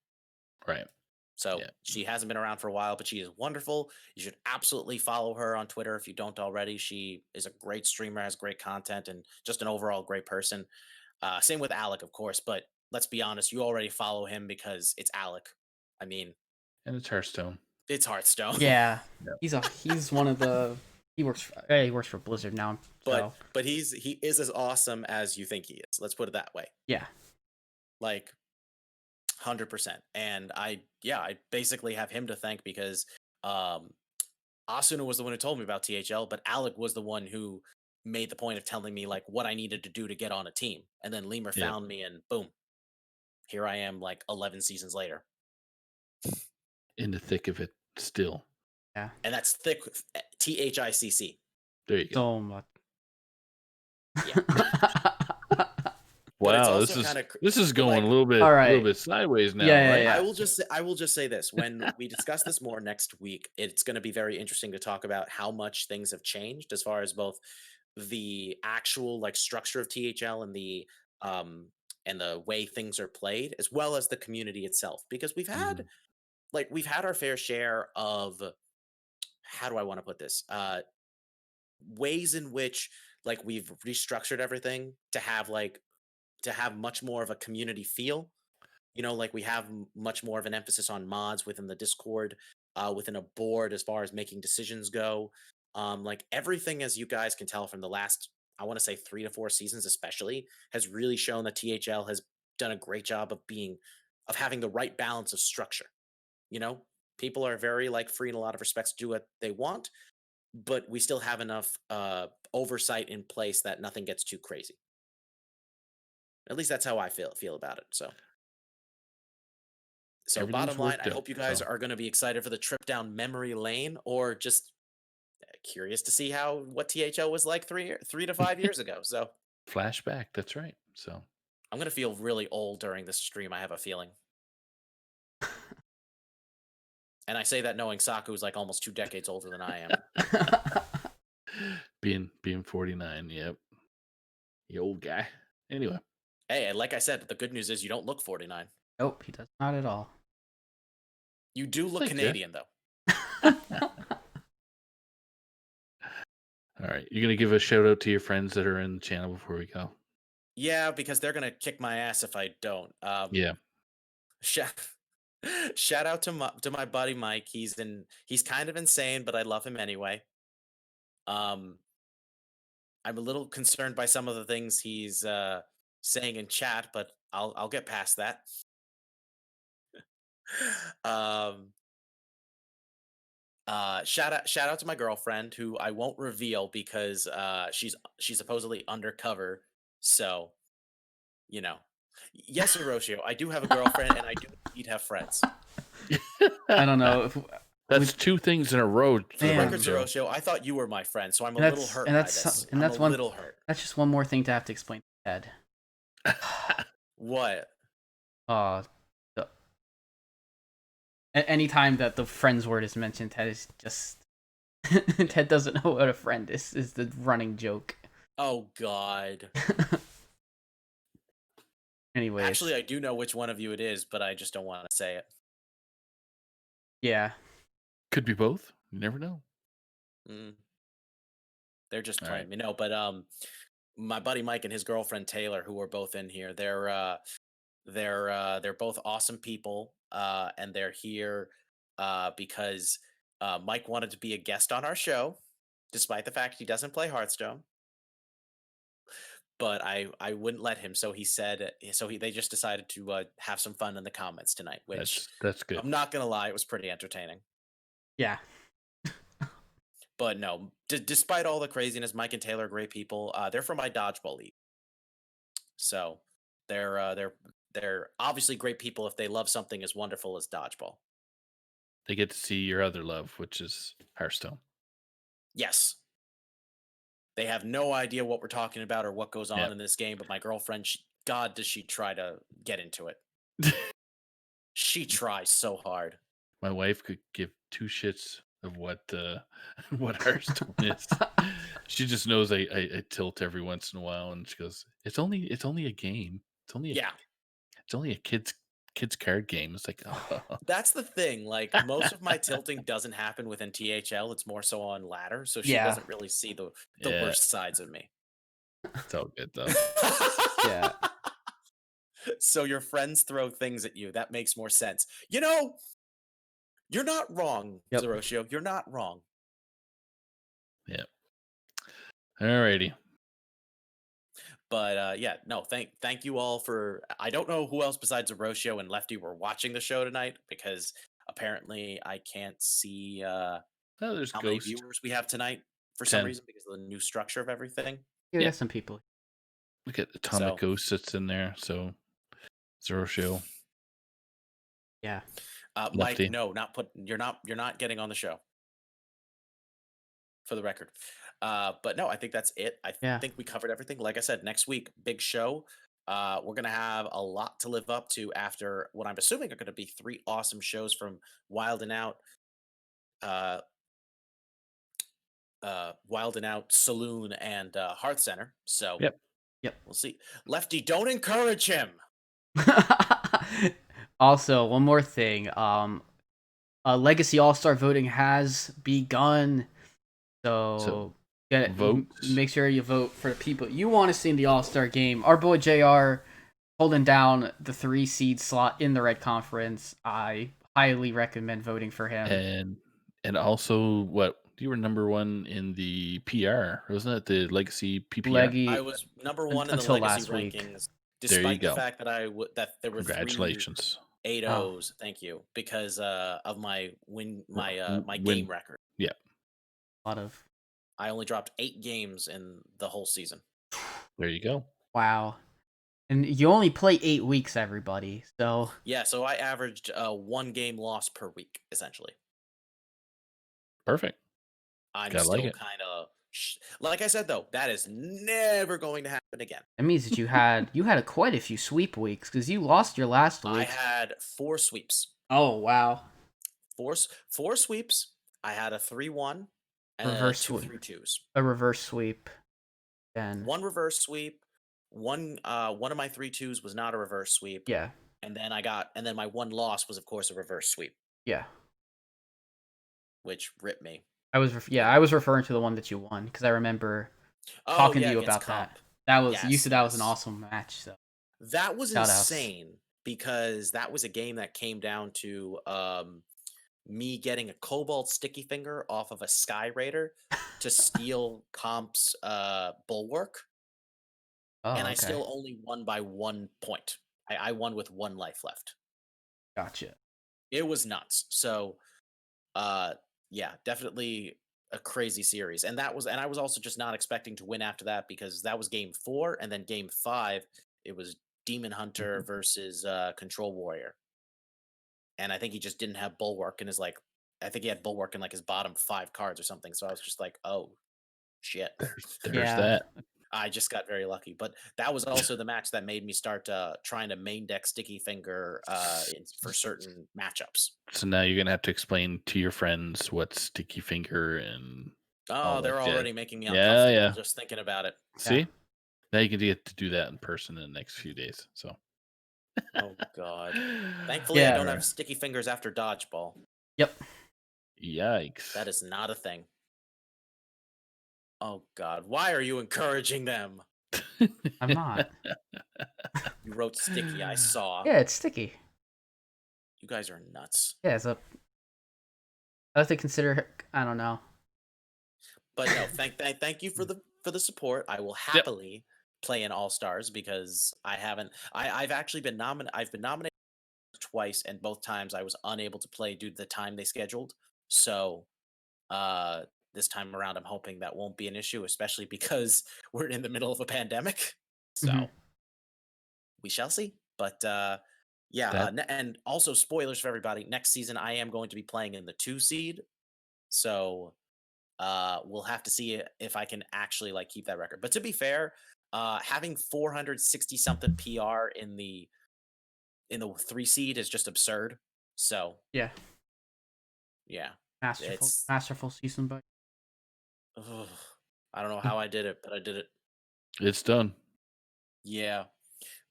Right. So she hasn't been around for a while, but she is wonderful. You should absolutely follow her on Twitter if you don't already. She is a great streamer, has great content, and just an overall great person. Same with Alec, of course, but let's be honest, you already follow him because it's Alec. I mean, and it's Hearthstone. It's Hearthstone. Yeah, Yeah. he's one of the he works for Blizzard now. So But he is as awesome as you think he is. Let's put it that way. yeah, Like 100%. And I basically have him to thank because Asuna was the one who told me about THL, but Alec was the one who made the point of telling me like what I needed to do to get on a team. And then Lemur Yeah. found me and boom. Here I am like 11 seasons later. In the thick of it still. yeah, And that's thick THICC. There you go. so much. Yeah. But it's Wow, also this is going like- a little bit All right. a little bit sideways now, Yeah, right? yeah. I will just say this. When we discuss this more next week, it's going to be very interesting to talk about how much things have changed as far as both the actual like structure of THL and the way things are played, as well as the community itself. Because we've had our fair share of, how do I want to put this? Ways in which like we've restructured everything to have much more of a community feel. You know, like we have much more of an emphasis on mods within the Discord, within a board as far as making decisions go. Like everything, as you guys can tell from the last, I want to say 3 to 4 seasons, especially, has really shown that THL has done a great job of having the right balance of structure. You know, people are very like free in a lot of respects to do what they want, but we still have enough oversight in place that nothing gets too crazy. At least that's how I feel about it. So Everything's bottom line, worked I out, hope you guys so. are going to be excited for the trip down memory lane, or just curious to see what THL was like 3 to 5 years ago. So Flashback, that's right. So I'm going to feel really old during this stream. I have a feeling. And I say that knowing Saku is like almost 2 decades older than I am. being 49, yep. The old guy. Anyway. Hey, like I said, the good news is you don't look 49. Nope, he does not at all. You do look Thanks, Canadian, though. All right. You're going to give a shout out to your friends that are in the channel before we go? Yeah, because they're going to kick my ass if I don't. Yeah. Shout out to my buddy Mike. He's kind of insane, but I love him anyway. I'm a little concerned by some of the things he's saying in chat, but I'll get past that. Shout out to my girlfriend, who I won't reveal because she's supposedly undercover. So, you know. Yes, Hiroshio, I do have a girlfriend, and I do indeed have friends. I don't know. That's 2 things in a row. Records, Hiroshio, I thought you were my friend, so I'm a little hurt by this. I'm a little hurt. That's just one more thing to have to explain to Ted. What? Anytime that the friends word is mentioned, Ted is just Ted doesn't know what a friend is the running joke. Oh God. Anyways. Actually, I do know which one of you it is, but I just don't want to say it. Yeah. Could be both. You never know. They're just playing me. No, but my buddy Mike and his girlfriend Taylor, who are both in here, they're both awesome people, and they're here because Mike wanted to be a guest on our show, despite the fact he doesn't play Hearthstone. But I wouldn't let him, so he said. They just decided to have some fun in the comments tonight, which that's good. I'm not gonna lie, it was pretty entertaining. Yeah. But no, despite all the craziness, Mike and Taylor are great people. They're from my dodgeball league, so they're obviously great people if they love something as wonderful as dodgeball. They get to see your other love, which is Hearthstone. Yes. They have no idea what we're talking about or what goes on in this game, but my girlfriend, God, does she try to get into it. She tries so hard. My wife could give 2 shits of what Hearthstone is. She just knows I tilt every once in a while, and she goes, "It's only a game. It's only a kid's card game." It's like, oh. That's the thing. Like most of my tilting doesn't happen within THL. It's more so on ladder, so she doesn't really see the worst sides of me. It's all good though. Yeah. So your friends throw things at you. That makes more sense. You know, You're not wrong, Yep. Zeroshio. You're not wrong. Yeah. Alrighty. But yeah, no, thank you all for. I don't know who else besides Zeroshio and Lefty were watching the show tonight because apparently I can't see Oh, there's how many Ghost. viewers we have tonight for some 10. reason because of the new structure of everything. Yeah, we Yeah. got some people. Look at Atomic So- Ghost sits in there. So Zero Show. Yeah. Mike, Lefty. no, you're not getting on the show. For the record. But no, I think that's it. I Yeah. think we covered everything. Like I said, next week, big show. We're gonna have a lot to live up to after what I'm assuming are gonna be 3 awesome shows from Wild and Out, Saloon, and Hearth Center. So Yep. we'll see. Lefty, don't encourage him. Also, one more thing. Legacy All-Star voting has begun. So vote. make sure you vote for the people you want to see in the All-Star game. Our boy JR holding down the 3 seed slot in the Red Conference. I highly recommend voting for him. And also, what, you were number 1 in the PR, wasn't it? The Legacy PPR. I was number 1 in the until Legacy last week. rankings, There you despite the go. fact that that there were 3 Congratulations. 8-0s. Thank you, because of my my game record. Yeah. A lot of I only dropped 8 games in the whole season. There you go. wow. And you only play 8 weeks, everybody. So Yeah, so I averaged 1 game loss per week, essentially. Perfect. I'm Gotta like still it. kind of like I said though, that is never going to happen again. that means that you had quite a few sweep weeks because you lost your last week. I had 4 sweeps. Oh wow. 4 sweeps. I had a 3-1 and Reverse 2 sweep. 3-2s. A reverse sweep. Then 1 reverse sweep. One of my 3-2s was not a reverse sweep. yeah. And then my 1 loss was of course a reverse sweep, Yeah. which ripped me. I was referring to the one that you won because I remember talking to you against about that. Comp. That was you Yes, said that was an yes. awesome match. So That was Shout outs. insane because that was a game that came down to me getting a Cobalt Sticky Finger off of a Sky Raider to steal Comp's Bulwark, and I still only won by 1 point. I won with 1 life left. gotcha. It was nuts. So, yeah, definitely a crazy series, and I was also just not expecting to win after that because that was game 4, and then game 5 it was Demon Hunter versus Control Warrior, and I think he just didn't have Bulwark in his I think he had Bulwark in his bottom 5 cards or something. So I was just like, oh shit. There's Yeah. that. I just got very lucky, but that was also the match that made me start trying to main deck Sticky Finger for certain matchups. So now you're gonna have to explain to your friends what Sticky Finger and Oh, they're that jazz. already making me Yeah, uncomfortable yeah. just thinking about it. See, now you can get to do that in person in the next few days. So Oh god. Thankfully, I Yeah. don't have Sticky Fingers after Dodgeball. Yep. Yikes. That is not a thing. Oh god, why are you encouraging them? I'm not. You wrote Sticky, I saw. Yeah, it's sticky. You guys are nuts. Yeah, it's up. I have to consider. I don't know. But no, thank you for the support. I will happily play in All Stars because I've actually been nominated. I've been nominated twice, and both times I was unable to play due to the time they scheduled. So, this time around, I'm hoping that won't be an issue, especially because we're in the middle of a pandemic. So, Mhm. we shall see. But and also spoilers for everybody. Next season, I am going to be playing in the 2 seed. So, we'll have to see if I can actually keep that record. But to be fair, having 460 something PR in the 3 seed is just absurd. So Yeah. yeah, Masterful season, but ugh, I don't know how I did it, but I did it. It's done. Yeah,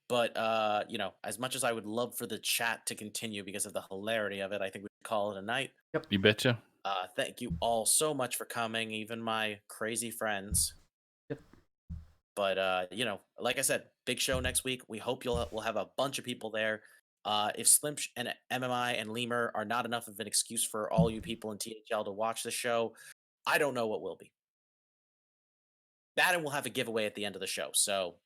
but as much as I would love for the chat to continue because of the hilarity of it, I think we could call it a night. You betcha. Thank you all so much for coming, even my crazy friends. Yep. But like I said, big show next week. We hope we'll have a bunch of people there. If Slimsh and MMI and Lemur are not enough of an excuse for all you people in THL to watch the show, I don't know what will be. That, and we'll have a giveaway at the end of the show. So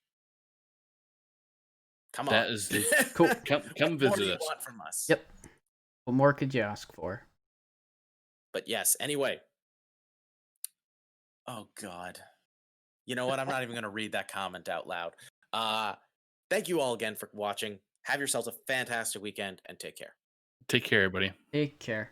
come on. That is the Cool. come What more do visit you us. want from us? Yep. What more could you ask for? But yes, anyway. Oh God. You know what? I'm not even going to read that comment out loud. Thank you all again for watching. Have yourselves a fantastic weekend and take care. Take care, everybody. Take care.